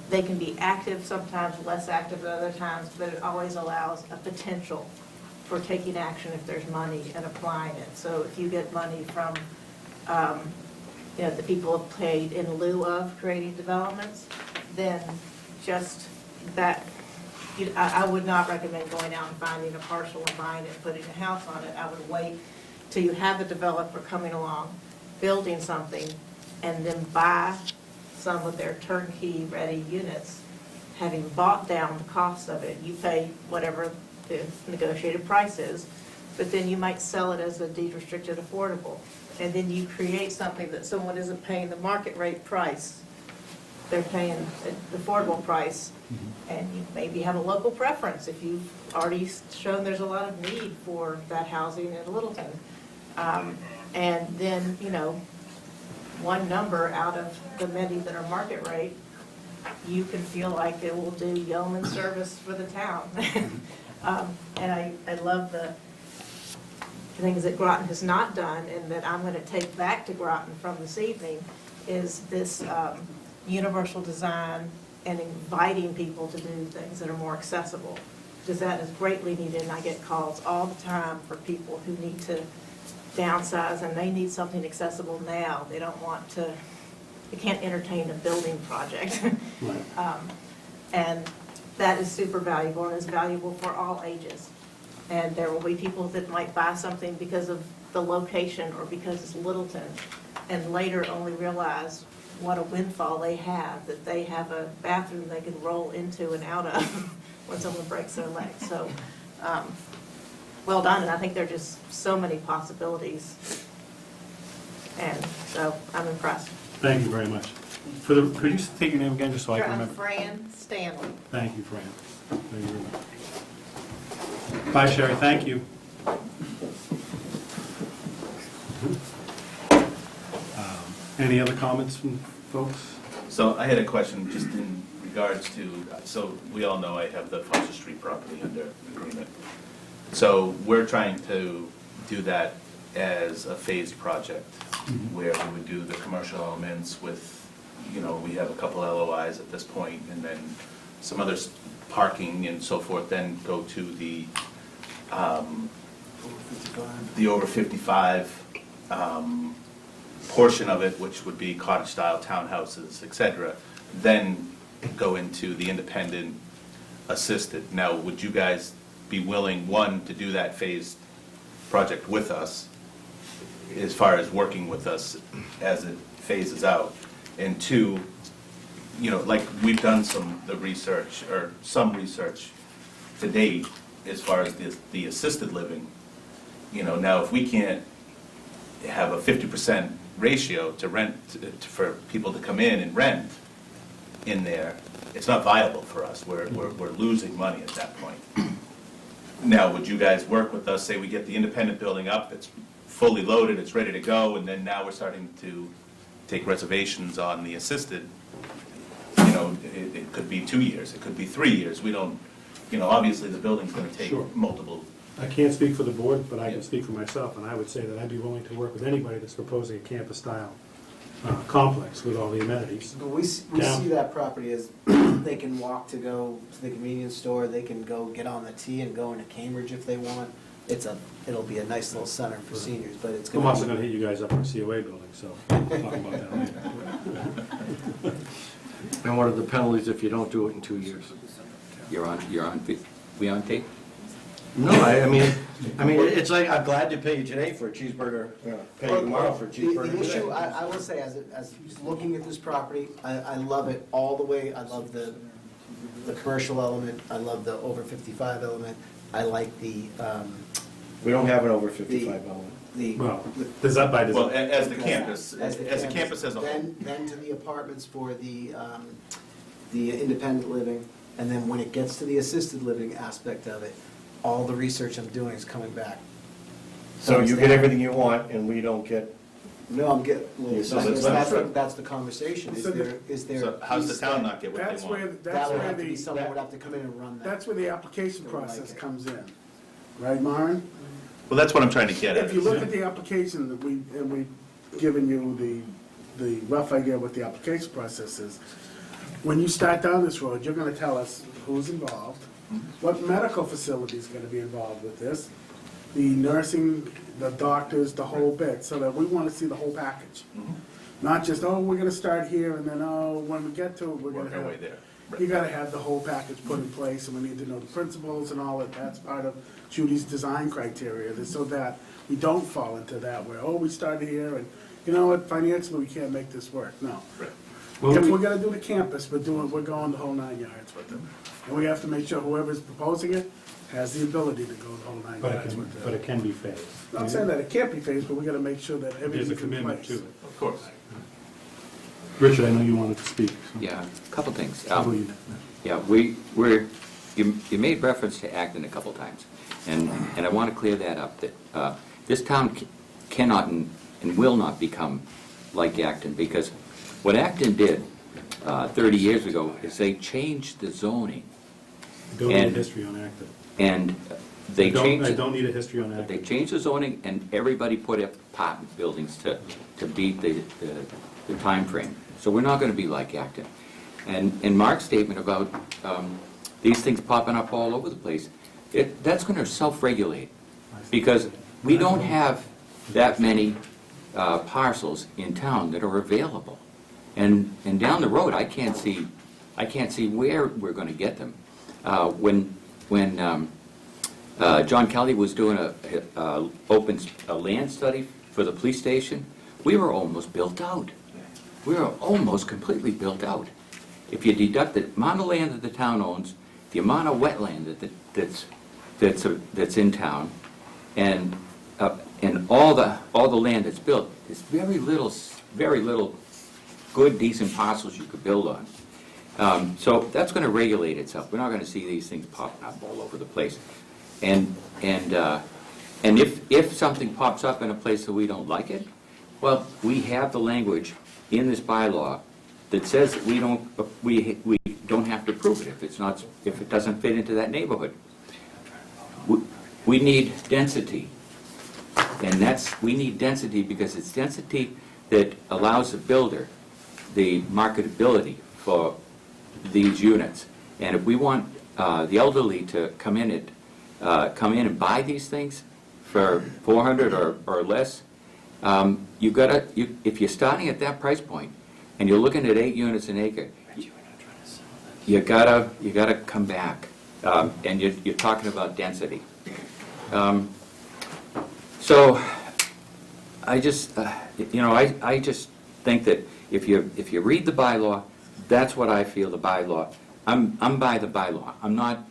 they can be active, sometimes less active at other times, but it always allows a potential for taking action if there's money and applying it. So if you get money from, the people have paid in lieu of creating developments, then just that, I would not recommend going out and finding a parcel and buying it and putting a house on it. I would wait till you have a developer coming along, building something, and then buy some of their turnkey ready units. Having bought down the cost of it, you pay whatever the negotiated price is, but then you might sell it as a deed restricted affordable. And then you create something that someone isn't paying the market rate price. They're paying an affordable price, and you maybe have a local preference if you've already shown there's a lot of need for that housing in Littleton. And then, one number out of the many that are market rate, you can feel like it will do yeoman service for the town. And I love the things that Groton has not done and that I'm going to take back to Groton from this evening is this universal design and inviting people to do things that are more accessible. Because that is greatly needed, and I get calls all the time for people who need to downsize and they need something accessible now. They don't want to, they can't entertain a building project. And that is super valuable and is valuable for all ages. And there will be people that might buy something because of the location or because it's Littleton and later only realize what a windfall they have, that they have a bathroom they can roll into and out of when someone breaks their leg. So, well done, and I think there are just so many possibilities. And so I'm impressed. Thank you very much. Could you take your name again, just so I Sure, can I'm remember? Fran Stanley. Thank you, Fran. Thank you very much. Bye, Sherry, thank you. Any other comments from folks? so I had a question just in regards to, so we all know I have the Foster Street property under agreement. So we're trying to do that as a phased project, where we would do the commercial elements with, you know, we have a couple LOIs at this point, and then some other parking and so forth, then go to the over 55 portion of it, which would be cottage-style townhouses, et cetera, then go into the independent assisted. Now, would you guys be willing, one, to do that phased project with us, as far as working with us as it phases out? And two, you know, like, we've done some research to date as far as the assisted living. You know, now, if we can't have a 50% ratio to rent, for people to come in and rent in there, it's not viable for us. We're losing money at that point. Now, would you guys work with us, say we get the independent building up, it's fully loaded, it's ready to go, and then now we're starting to take reservations on the assisted? You know, it could be 2 years, it could be 3 years, we don't, you know, obviously the building's gonna take Sure. multiple. I can't speak for the board, but I can speak for myself, and I would say that I'd be willing to work with anybody that's proposing a campus-style complex with all the amenities. But we Down. see that property as, they can walk to go to the convenience store, they can go get on the T and go into Cambridge if they want. It'll be a nice little center for seniors, but it's I'm gonna also be. gonna hit you guys up on a COA building, so we'll talk about that later. And what are the penalties if you don't do it in 2 years? You're on, we on tape? No, I mean, it's like, I'm glad to pay you today for a cheeseburger, pay you tomorrow for a cheeseburger The issue, today. I will say, as looking at this property, I love it all the way. I love the commercial element, I love the over 55 element, I like the, We don't have an over 55 element. Well, does that by Well, design? as the campus, as a campus as a whole. Then to the apartments for the independent living, and then when it gets to the assisted living aspect of it, all the research I'm doing is coming back. So you get everything you want, and we don't get, No, I'm getting, Yes, that's the conversation, is there? So how's the town not get what That's they where, want? that's That would where have to be, the, someone would have to come in and run that. that's where the application Don't like process it. comes in. Right, Maren? Well, that's what I'm trying to get at. If you look at the application that we've given you the rough idea of what the application process is, when you start down this road, you're gonna tell us who's involved, what medical facility is gonna be involved with this, the nursing, the doctors, the whole bit, so that we wanna see the whole package. Not just, oh, we're gonna start here, and then, oh, when we get to it, we're gonna Work our way have. there. You gotta have the whole package put in place, and we need to know the principles and all that, that's part of Judy's design criteria, so that we don't fall into that where, oh, we started here, and, you know what, financially, we can't make this work, no. Right. If we're gonna do the campus, we're going the whole 9 yards with it. And we have to make sure whoever's proposing it has the ability to go the whole 9 yards with it. But it can be phased. I'm saying that it can't be phased, but we gotta make sure that There's a everything's in commitment to place. it. Of course. Richard, I know you wanted to speak. so- Yeah, a couple things. I'll go you next. Yeah, you made reference to Acton a couple times, and I want to clear that up, that this town cannot and will not become like Acton, because what Acton did 30 years ago is they changed the zoning, Don't need a And- history on active. and they changed. I don't need a history on But they active. changed the zoning, and everybody put up apartment buildings to beat the timeframe. So we're not gonna be like Acton. And Mark's statement about these things popping up all over the place, that's gonna self-regulate, because we don't have that many parcels in town that are available. And down the road, I can't see where we're gonna get them. When John Kelly was doing a land study for the police station, we were almost built out. We were almost completely built out. If you deduct the amount of land that the town owns, the amount of wetland that's in town, and all the land that's built, there's very little good, decent parcels you could build on. So that's going to regulate itself. We're not going to see these things popping up all over the place. And if something pops up in a place that we don't like it, well, we have the language in this bylaw that says that we don't have to approve it if it's not, if it doesn't fit into that neighborhood. We need density. And we need density because it's density that allows the builder the marketability for these units. And if we want the elderly to come in and buy these things for 400 or less, if you're starting at that price point and you're looking at 8 units an acre, you gotta come back, and you're talking about density. So I just, I just think that if you read the bylaw, that's what I feel the bylaw. I'm by the bylaw. I'm not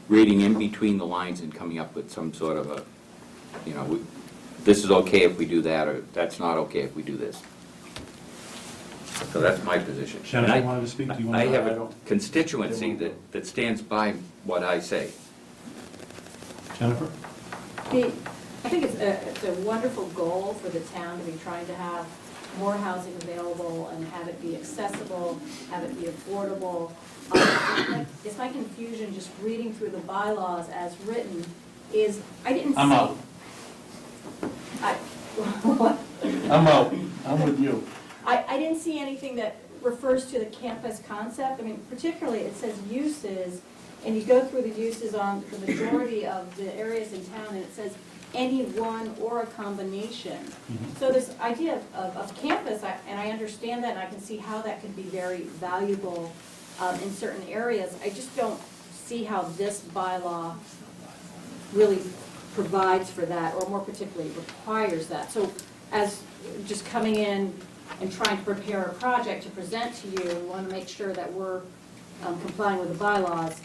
reading in between the lines and coming up with some sort of a, this is okay if we do that, or that's not okay if we do this. So that's my position. Jennifer And wanted to speak. Do you want I to? have a constituency that stands by what I say. Jennifer? I think it's a wonderful goal for the town to be trying to have more housing available and have it be accessible, have it be affordable. It's my confusion just reading through the bylaws as written is, I didn't see. I'm out. What? I'm out. I'm with you. I didn't see anything that refers to the campus concept. I mean, particularly it says uses, and you go through the uses on the majority of the areas in town, and it says any one or a combination. So this idea of campus, and I understand that, and I can see how that could be very valuable in certain areas. I just don't see how this bylaw really provides for that, or more particularly requires that. So as just coming in and trying to prepare a project to present to you, we want to make sure that we're complying with the bylaws.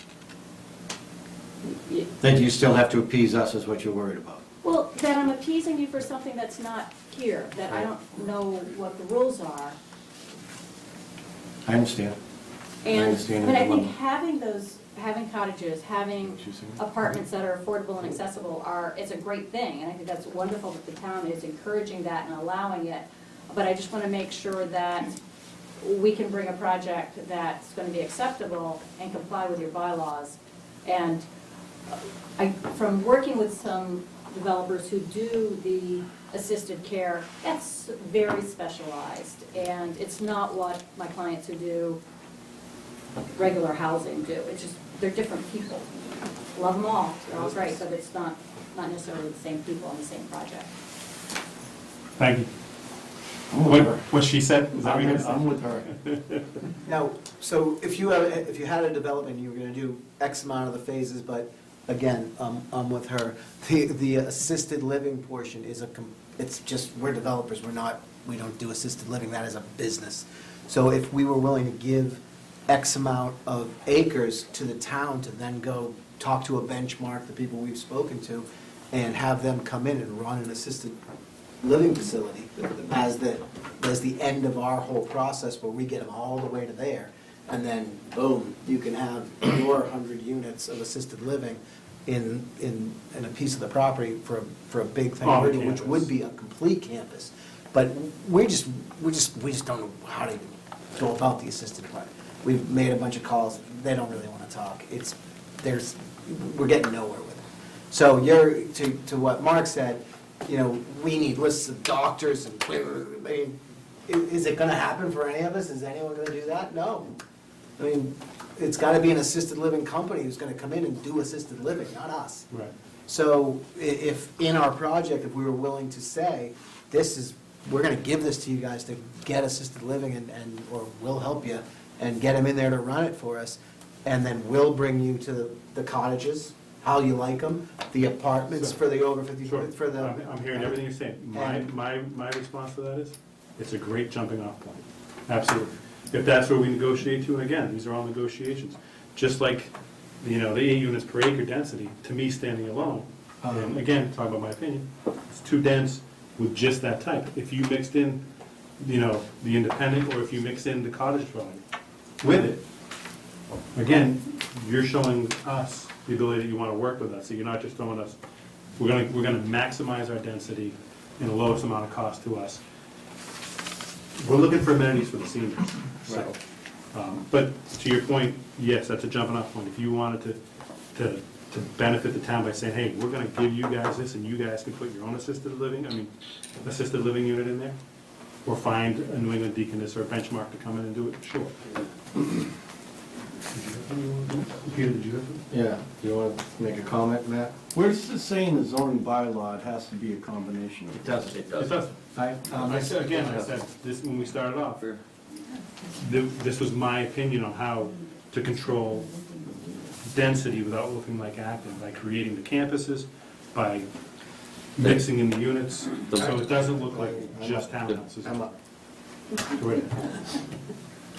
Then you still have to appease us is what you're worried about. Well, that I'm appeasing you for something that's not here, that I don't know what the rules are. I understand. And, understand but I the think dilemma. having cottages, having apartments that are affordable and accessible is a great thing. And I think that's wonderful that the town is encouraging that and allowing it. But I just want to make sure that we can bring a project that's going to be acceptable and comply with your bylaws. And from working with some developers who do the assisted care, that's very specialized. And it's not what my clients who do regular housing do. It's just, they're different people. Love them all, they're all great, but it's not necessarily the same people on the same project. Thank you. What she said? Is that what you said? I'm with her. Now, so if you had a development, you were gonna do X amount of the phases, but again, I'm with her. The assisted living portion it's just, we're developers, we don't do assisted living, that is a business. So if we were willing to give X amount of acres to the town to then go talk to a benchmark, the people we've spoken to, and have them come in and run an assisted living facility as the end of our whole process where we get them all the way to there. And then, boom, you can have your 100 units of assisted living in a piece of the property for a big thing, On the which campus. would be a complete campus. But we just don't know how to go about the assisted part. We've made a bunch of calls, they don't really want to talk. We're getting nowhere with it. So to what Mark said, we need lists of doctors and, I mean, is it gonna happen for any of us? Is anyone gonna do that? No. I mean, it's gotta be an assisted living company who's gonna come in and do assisted living, not us. Right. So if in our project, if we were willing to say, we're gonna give this to you guys to get assisted living or we'll help you and get them in there to run it for us, and then we'll bring you to the cottages, how you like them, the apartments for the over 50, Sure. for the. I'm hearing everything you're saying. My response to that is, it's a great jumping off point. Absolutely. If that's where we negotiate to, and again, these are all negotiations. Just like, the 8 units per acre density, to me, standing alone, and again, talking about my opinion, it's too dense with just that type. If you mixed in, the independent, or if you mix in the cottage dwelling with it, again, you're showing us the ability that you want to work with us, so you're not just throwing us, we're gonna maximize our density in the lowest amount of cost to us. We're looking for amenities for the seniors, so But to your point, yes, that's a jumping off point. If you wanted to benefit the town by saying, hey, we're gonna give you guys this, and you guys can put your own assisted living unit in there, or find a New England Deaconess or a Benchmark to come in and do it, sure. Peter, did you have? Yeah, do you want to make a comment, Matt? Where does it say in the zoning bylaw it has to be a combination of? It doesn't. It It does. does. I said, again, I said, this, when we started off, this was my opinion on how to control density without looking like Acton, by creating the campuses, by mixing in the units, so it doesn't look like just townhouses. I'm up. Go ahead.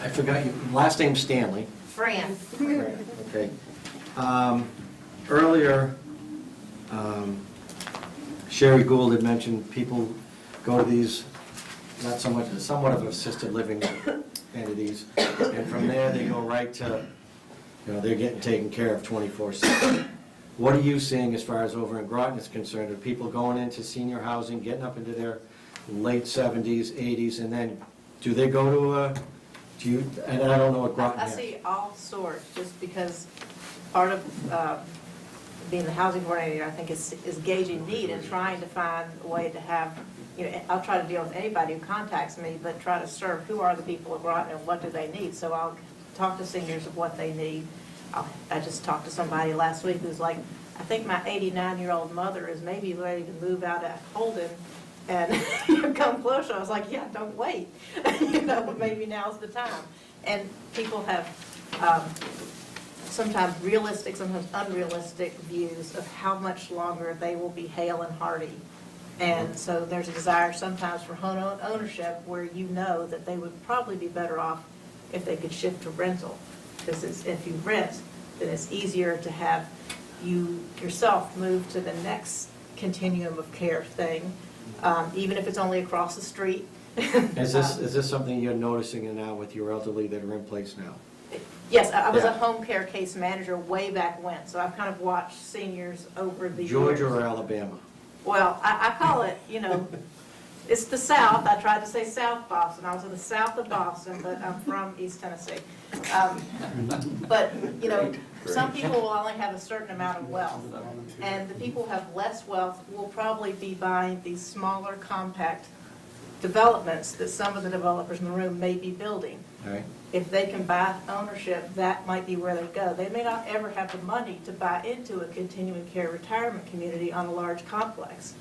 I forgot your last name, Stanley. Fran, Okay. Earlier, Sherry Gould had mentioned people go to these, not so much, somewhat of assisted living entities, and from there they go right to, they're getting taken care of 24/7. What are you seeing as far as over in Groton is concerned? Are people going into senior housing, getting up into their late 70s, 80s, and then do they go to and I don't know what Groton I has. see all sorts, just because part of being the housing coordinator, I think, is gauging need and trying to find a way to have, I'll try to deal with anybody who contacts me, but try to serve who are the people of Groton and what do they need. So I'll talk to seniors of what they need. I just talked to somebody last week who's like, I think my 89-year-old mother is maybe ready to move out of Holden and come closer. I was like, yeah, don't wait. Maybe now's the time. And people have sometimes realistic, sometimes unrealistic views of how much longer they will be hale and hearty. And so there's a desire sometimes for home ownership where that they would probably be better off if they could shift to rental. Because if you rent, then it's easier to have you yourself move to the next continuum of care thing, even if it's only across the street. Is this something you're noticing now with your elderly that are in place now? Yes, I was a Yeah. home care case manager way back when, so I've kind of watched seniors over the years. Georgia or Alabama? Well, I call it, it's the South. I tried to say South Boston. I was in the south of Boston, but I'm from East Tennessee. But, some people will only have a certain amount of wealth. And the people who have less wealth will probably be buying these smaller, compact developments that some of the developers in the room may be building. All right. If they can buy ownership, that might be where they go. They may not ever have the money to buy into a continuing care retirement community on a large complex.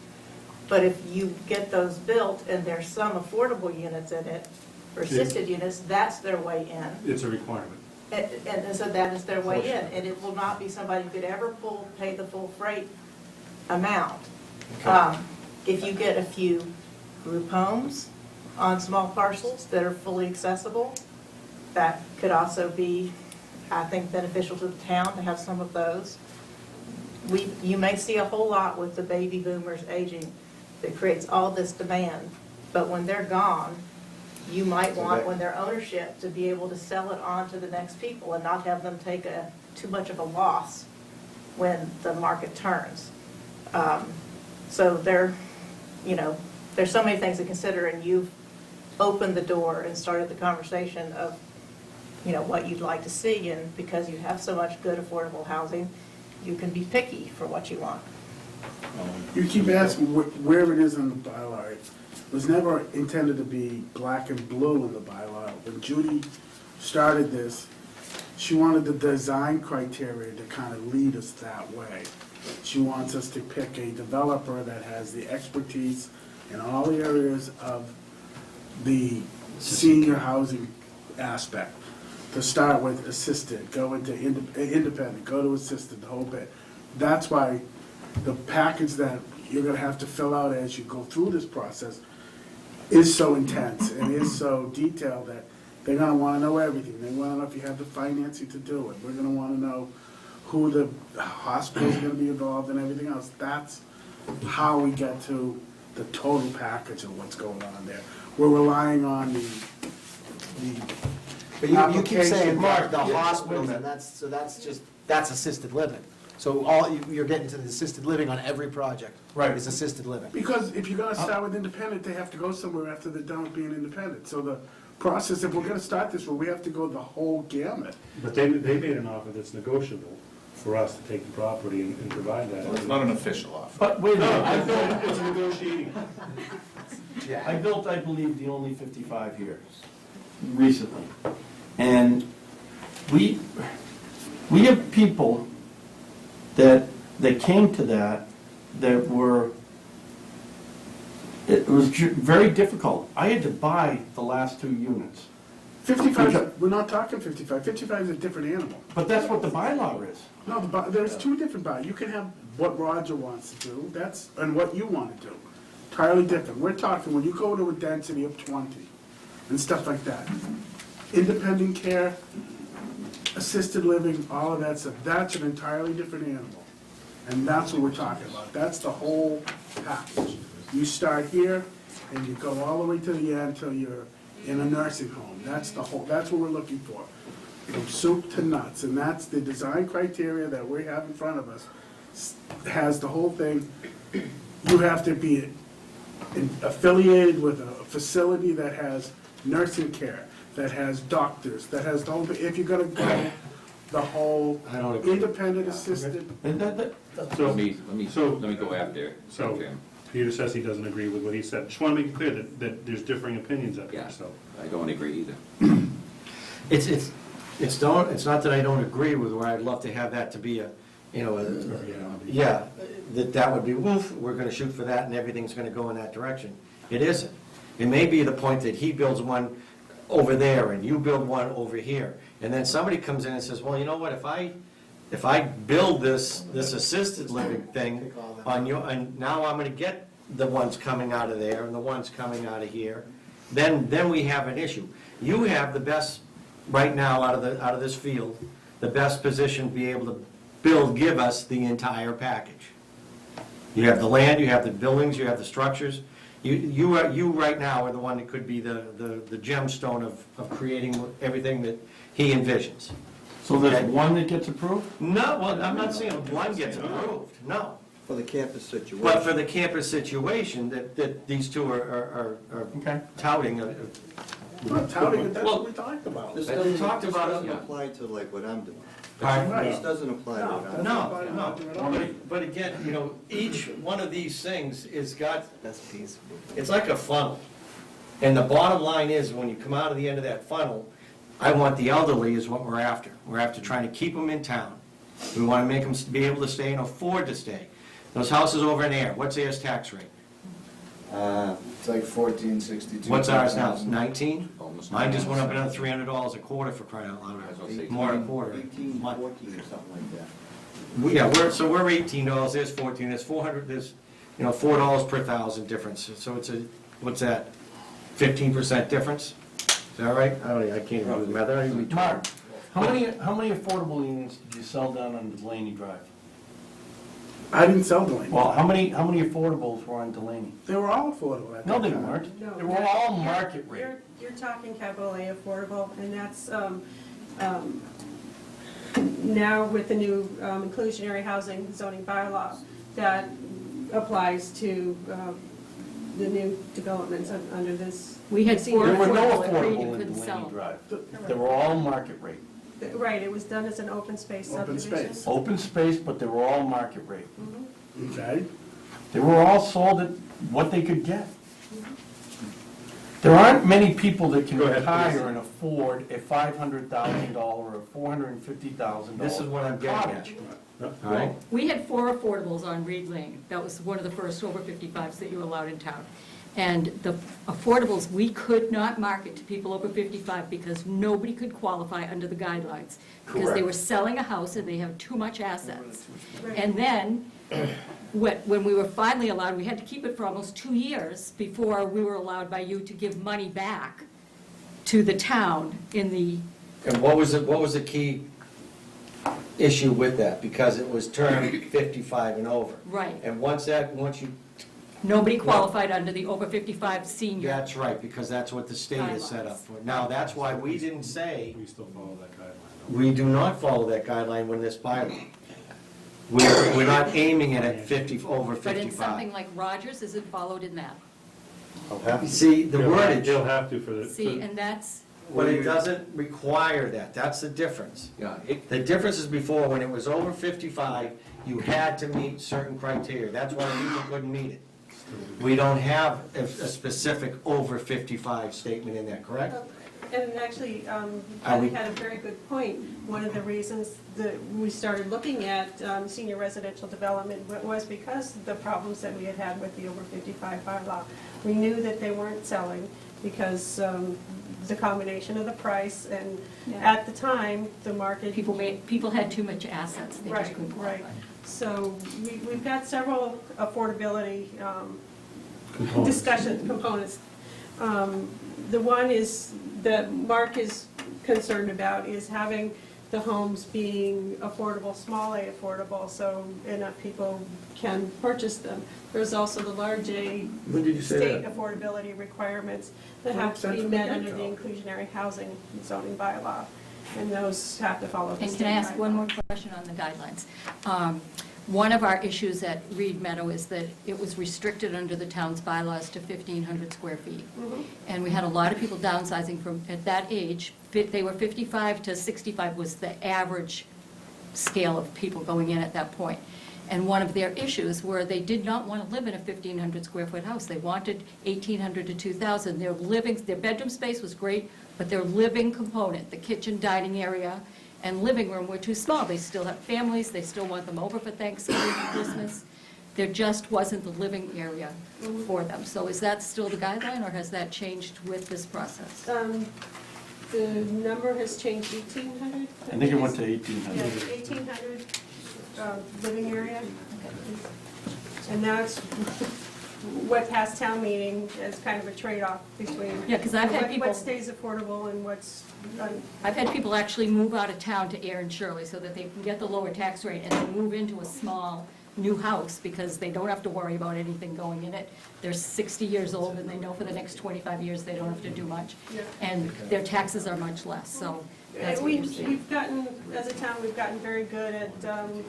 But if you get those built and there's some affordable units in it, or assisted units, that's their way in. It's a requirement. And so that is their way in. And it will not be somebody who could ever pay the full freight amount. If you get a few group homes on small parcels that are fully accessible, that could also be, I think, beneficial to the town to have some of those. You may see a whole lot with the baby boomers aging that creates all this demand, but when they're gone, you might want, when their ownership, to be able to sell it on to the next people and not have them take too much of a loss when the market turns. So there's so many things to consider, and you've opened the door and started the conversation of what you'd like to see, and because you have so much good affordable housing, you can be picky for what you want. You keep asking where it is in the bylaw. It was never intended to be black and blue in the bylaw. When Judy started this, she wanted the design criteria to kind of lead us that way. She wants us to pick a developer that has the expertise in all the areas of the senior housing aspect. To start with assisted, go into independent, go to assisted, the whole bit. That's why the package that you're gonna have to fill out as you go through this process is so intense and is so detailed that they're gonna wanna know everything. They wanna know if you have the financing to do it. We're gonna wanna know who the hospital's gonna be involved and everything else. That's how we get to the total package of what's going on there. We're relying on the But you keep saying, application. Mark, the Yeah, hospitals, and that's assisted living. So you're getting to the assisted living on every project. Right. Is assisted living. Because if you're gonna start with independent, they have to go somewhere after they're done with being independent. So the process, if we're gonna start this, well, we have to go the whole gamut. But they made an offer that's negotiable for us to take the property and provide that. Well, it's not an official offer. But wait a minute, It's negotiating. I built, I believe, the only 55 here recently. And we have people that came to that were, it was very difficult. I had to buy the last 2 units. 55, we're not talking 55, 55 is a different animal. But that's what the bylaw is. No, there's two different bylaws. You can have what Roger wants to do, and what you want to do. Entirely different. We're talking, when you go to a density of 20 and stuff like that, independent care, assisted living, all of that stuff, that's an entirely different animal. And that's what we're talking about. That's the whole package. You start here, and you go all the way to the end till you're in a nursing home. That's what we're looking for, from soup to nuts. And that's the design criteria that we have in front of us, has the whole thing. You have to be affiliated with a facility that has nursing care, that has doctors, that has the whole, if you're gonna go the whole I don't agree. independent assisted. And So, Let me go after. So, Jim. Peter says he doesn't agree with what he said. Just want to make it clear that there's differing opinions up Yeah, there, so. I don't agree either. It's not that I don't agree with where I'd love to have that to be that would be, woof, we're gonna shoot for that and everything's gonna go in that direction. It isn't. It may be the point that he builds one over there and you build one over here. And then somebody comes in and says, well, you know what, if I build this assisted living thing on your, and now I'm gonna get the ones coming out of there and the ones coming out of here, then we have an issue. You have the best, right now, out of this field, the best position to be able to give us the entire package. You have the land, you have the buildings, you have the structures. You right now are the one that could be the gemstone of creating everything that he envisions. So there's one that gets approved? No, well, I'm not saying one gets approved, no. For the campus situation. But for the campus situation that these two are Okay. touting, I'm not touting it, that's what we talked about. This As we talked about it, doesn't yeah. apply to like what I'm doing. Pardon? This doesn't apply to what I'm doing. No, but again, each one of these things is got, it's like a funnel. And the bottom line is, when you come out of the end of that funnel, I want the elderly is what we're after. We're after trying to keep them in town. We want to make them be able to stay and afford to stay. Those houses over in Air, what's Air's tax rate? It's like 1462. What's ours now, 19? Almost Mine just went up 19. another $300 a quarter for crying out loud. I was gonna say More a quarter. 18, 14 or something like that. Yeah, we're $18, there's 14, there's 400, there's, $4 per thousand difference. So it's what's that, 15% difference? Is that right? I can't even do the math. I don't even- Mark, how many affordable units did you sell down on Delaney Drive? I didn't sell the land. Well, how many affordables were on Delaney? They were all affordable at No, that they time. weren't. No, They were all you're- market rate. You're talking capital A affordable, and that's, now with the new inclusionary housing zoning bylaw, that applies to the new developments under this. We had senior four There were no affordable, agreed affordable you in couldn't sell. Delaney Drive. They were all market rate. Right, it was done as an open space Open subdivision. space. Open space, but they were all market rate. Okay, They were all sold at what they could get. There aren't many people that can Go ahead, retire please. and afford a $500,000 or a $450,000 This is what I'm getting at. cottage. All right? We had 4 affordables on Reed Lane. That was one of the first over 55s that you allowed in town. And the affordables, we could not market to people over 55 because nobody could qualify under the guidelines. Because they Correct. were selling a house and they have too much assets. Right. And then, when we were finally allowed, we had to keep it for almost 2 years before we were allowed by you to give money back to the town in the, And what was the key issue with that? Because it was termed 55 and over. right. And once you, Nobody qualified under the over 55 senior. that's right, because that's what the state has set up for. Now, that's why we didn't say, We still follow that guideline. we do not follow that guideline when this bylaw. We're not aiming it at over But in something 55. like Rogers, is it followed in that? I'll have to. See, the wordage, They'll have to for the. See, and that's, but it doesn't require that. That's the difference. Yeah, The difference is before, when it was over 55, you had to meet certain criteria. That's why people couldn't meet it. We don't have a specific over 55 statement in there, correct? And actually, Are Kelly we- had a very good point. One of the reasons that we started looking at senior residential development was because of the problems that we had had with the over 55 bylaw. We knew that they weren't selling because the combination of the price and at the time, the market. people had too much assets, they just Right, couldn't right. qualify. So we've got several affordability components. The one is, that Mark is concerned about, is having the homes being affordable, small A affordable, so enough people can purchase them. There's also the large A When did you say state that? affordability requirements that have to be met under the inclusionary housing zoning bylaw, and those have to follow the And state can I ask one guidelines. more question on the guidelines? One of our issues at Reed Meadow is that it was restricted under the town's bylaws to 1,500 square feet. And we had a lot of people downsizing from, at that age, they were 55 to 65 was the average scale of people going in at that point. And one of their issues were they did not want to live in a 1,500 square foot house. They wanted 1,800 to 2,000. Their bedroom space was great, but their living component, the kitchen, dining area, and living room were too small. They still have families, they still want them over for Thanksgiving, Christmas. There just wasn't the living area for them. So is that still the guideline, or has that changed with this process? The number has changed, 1,800? I think it went to Yeah, 1,800. 1,800 living area. And that's what passed town meeting as kind of a trade-off between Yeah, 'cause I've had people- what stays affordable and what's, I've had people actually move out of town to Air and Shirley so that they can get the lower tax rate and then move into a small new house because they don't have to worry about anything going in it. They're 60 years old and they know for the next 25 years they don't have to do much. Yeah. And their taxes are much less, so that's and what you're seeing. we've gotten, as a town, we've gotten very good at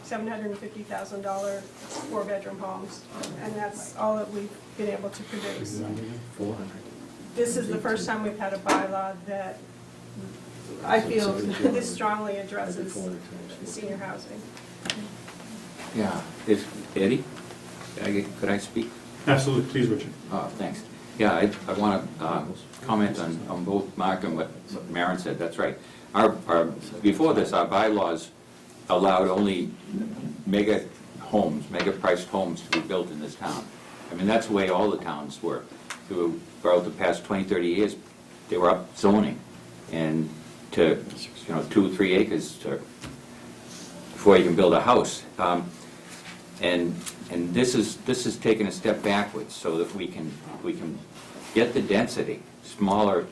$750,000 four-bedroom homes, and that's all that we've been able to produce. This is the first time we've had a bylaw that I feel this strongly addresses senior housing. yeah. Eddie, could I speak? Absolutely, please, Richard. Thanks. Yeah, I want to comment on both Mark and what Maren said. That's right. Before this, our bylaws allowed only mega homes, mega-priced homes to be built in this town. I mean, that's the way all the towns were. Throughout the past 20, 30 years, they were up zoning, and to, 2, 3 acres before you can build a house. And this is taking a step backwards so that we can get the density smaller,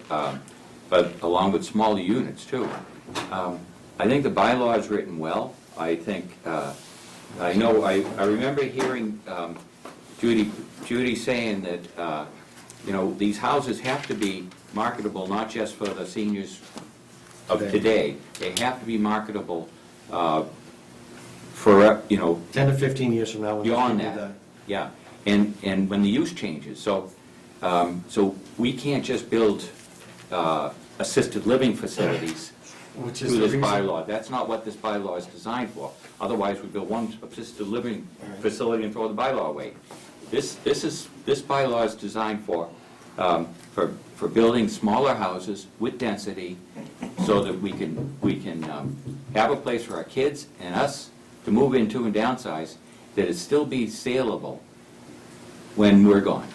but along with smaller units too. I think the bylaw is written well. I think, I remember hearing Judy saying that, these houses have to be marketable not just for the seniors of today. They have to be marketable for, 10 to 15 years from now. when beyond people do that. Yeah, and when the use changes. So we can't just build assisted living facilities Which is through the this reason- bylaw. That's not what this bylaw is designed for. Otherwise, we build one assisted living facility and throw the bylaw away. This bylaw is designed for building smaller houses with density so that we can have a place for our kids and us to move into and downsize, that it still be saleable when we're gone.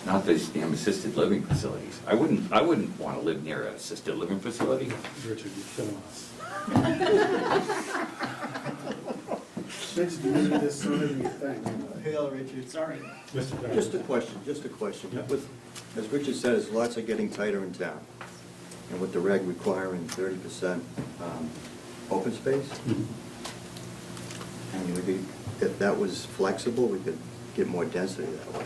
Not these damn assisted living facilities. I wouldn't want to live near an assisted living facility. Richard, you're killing us. It's needed this sooner than you think. Hail, Richard. Sorry. Mr. Barrett. Just a question. Yeah. As Richard says, lots are getting tighter in town. And with the reg requiring 30% open space, and if that was flexible, we could get more density that way.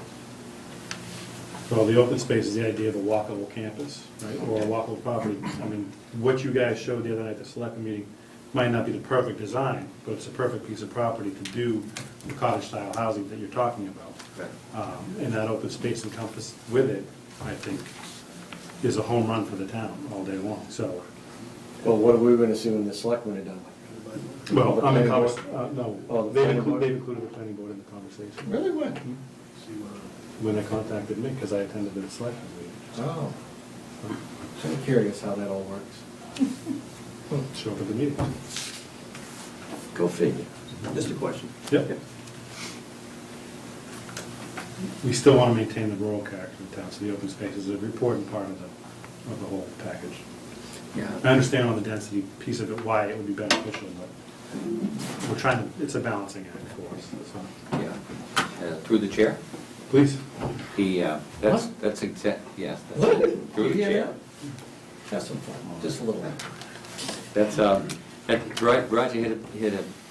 Well, the open space is the idea of a walkable campus, right, or a walkable property. I mean, what you guys showed the other night at the select meeting might not be the perfect design, but it's a perfect piece of property to do the cottage-style housing that you're talking about. And that open space encompassed with it, I think, is a home run for the town all day long, so. Well, what are we gonna see when the selectmen are done? Well, I'm in, Planning no, Oh, the they've planning board? included the planning board in the conversation. Really, when? When they contacted me, because I attended the selectmen's meeting. Oh. I'm curious how that all works. Show up at the meeting. Go figure. Just a question. Yep. We still want to maintain the rural character of the town, so the open space is an important part of the whole package. Yeah. I understand on the density piece of it, why it would be beneficial, but we're trying to, it's a balancing act for us, so. Yeah. Through the chair? Please. That's exact, yes. that's- What? Through the You hear chair. that? Have some fun, just a little. That's, Roger hit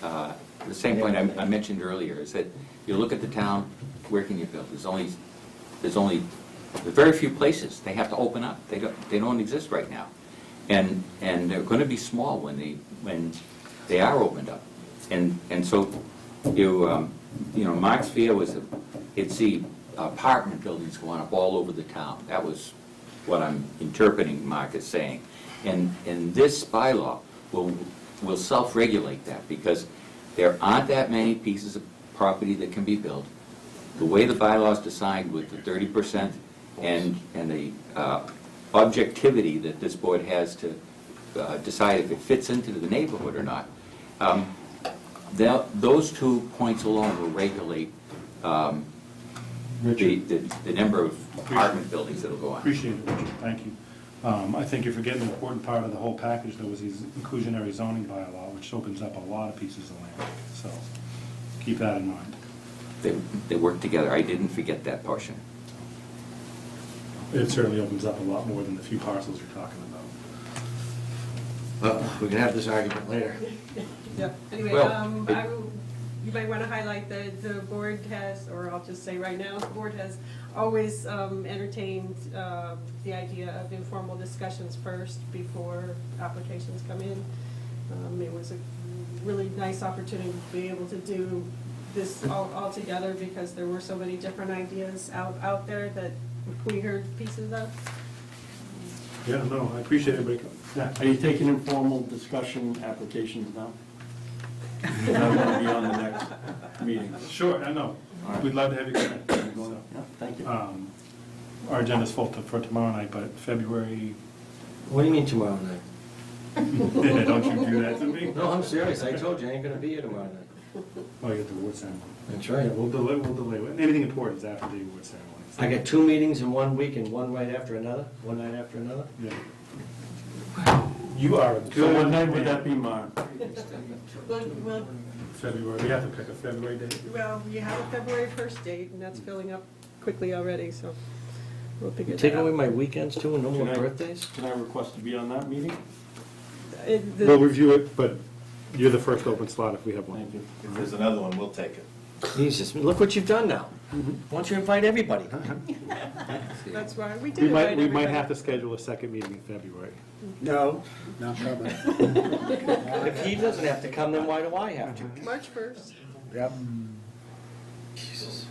the same point I mentioned earlier, is that you look at the town, where can you build? There's very few places they have to open up. They don't exist right now. And they're gonna be small when they are opened up. And so, Mark's fear was that he'd see apartment buildings going up all over the town. That was what I'm interpreting Mark is saying. And this bylaw will self-regulate that, because there aren't that many pieces of property that can be built. The way the bylaw is designed with the 30% and the objectivity that this board has to decide if it fits into the neighborhood or not, those 2 points alone will regulate the number of apartment buildings that'll go on. Appreciate it, Richard, thank you. I think you're forgetting an important part of the whole package, though, is the inclusionary zoning bylaw, which opens up a lot of pieces of land, so keep that in mind. They work together. I didn't forget that portion. It certainly opens up a lot more than the few parcels you're talking about. Well, we can have this argument later. Yeah, anyway, Well, you might want to highlight that the board has, or I'll just say right now, the board has always entertained the idea of informal discussions first before applications come in. It was a really nice opportunity to be able to do this all together, because there were so many different ideas out there that we heard pieces of. Yeah, no, I appreciate everybody coming. Yeah. Are you taking informal discussion applications now? Because I'm gonna be on the next meeting. Sure, I know. We'd love to have you come in. So, Yeah, thank you. our agenda's full for tomorrow night, but February, What do you mean tomorrow night? don't you do that to me? No, I'm serious, I told you, I ain't gonna be here tomorrow night. Oh, you get the award ceremony. That's Yeah, right. we'll delay. Anything important is after the award ceremony. I got 2 meetings in 1 week and one right after another, one night after another. Yeah. You are a good. So what night would that be, Mark? Well, February, we have to pick a February date. you have a February 1st date, and that's filling up quickly already, so we'll figure You that taking out. away my weekends too, and no more Can I- birthdays? Can I request to be on that meeting? We'll review it, but you're the first open slot if we have one. Thank you. If there's another one, we'll take it. Jesus, look what you've done now. Why don't you invite everybody? That's why we We did might, invite we might everybody. have to schedule a second meeting in February. No, not coming. If he doesn't have to come, then why do I have to? March 1st. Yep. Jesus.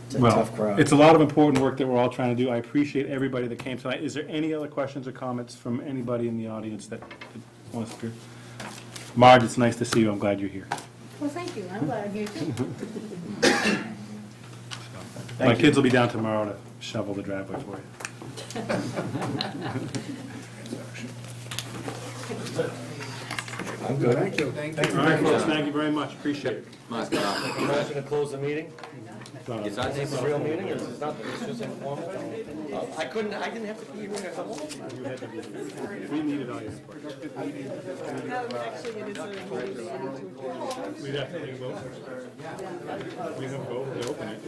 It's a Well, tough crowd. it's a lot of important work that we're all trying to do. I appreciate everybody that came tonight. Is there any other questions or comments from anybody in the audience that wants to appear? Marge, it's nice to see you. I'm glad you're here. Well, thank you, I'm glad I'm here too. My kids will be down tomorrow to shovel the driveway for you. I'm good. Thank you. All right, folks, thank you very much. Appreciate it. Mark, You guys gonna close the meeting? is that Is this a real meeting, or is this not, it's just informal? I didn't have to be here at all. You had to be here. We needed all your support. Actually, it is a meeting that you need to attend. We'd have to vote. We have a vote to open it.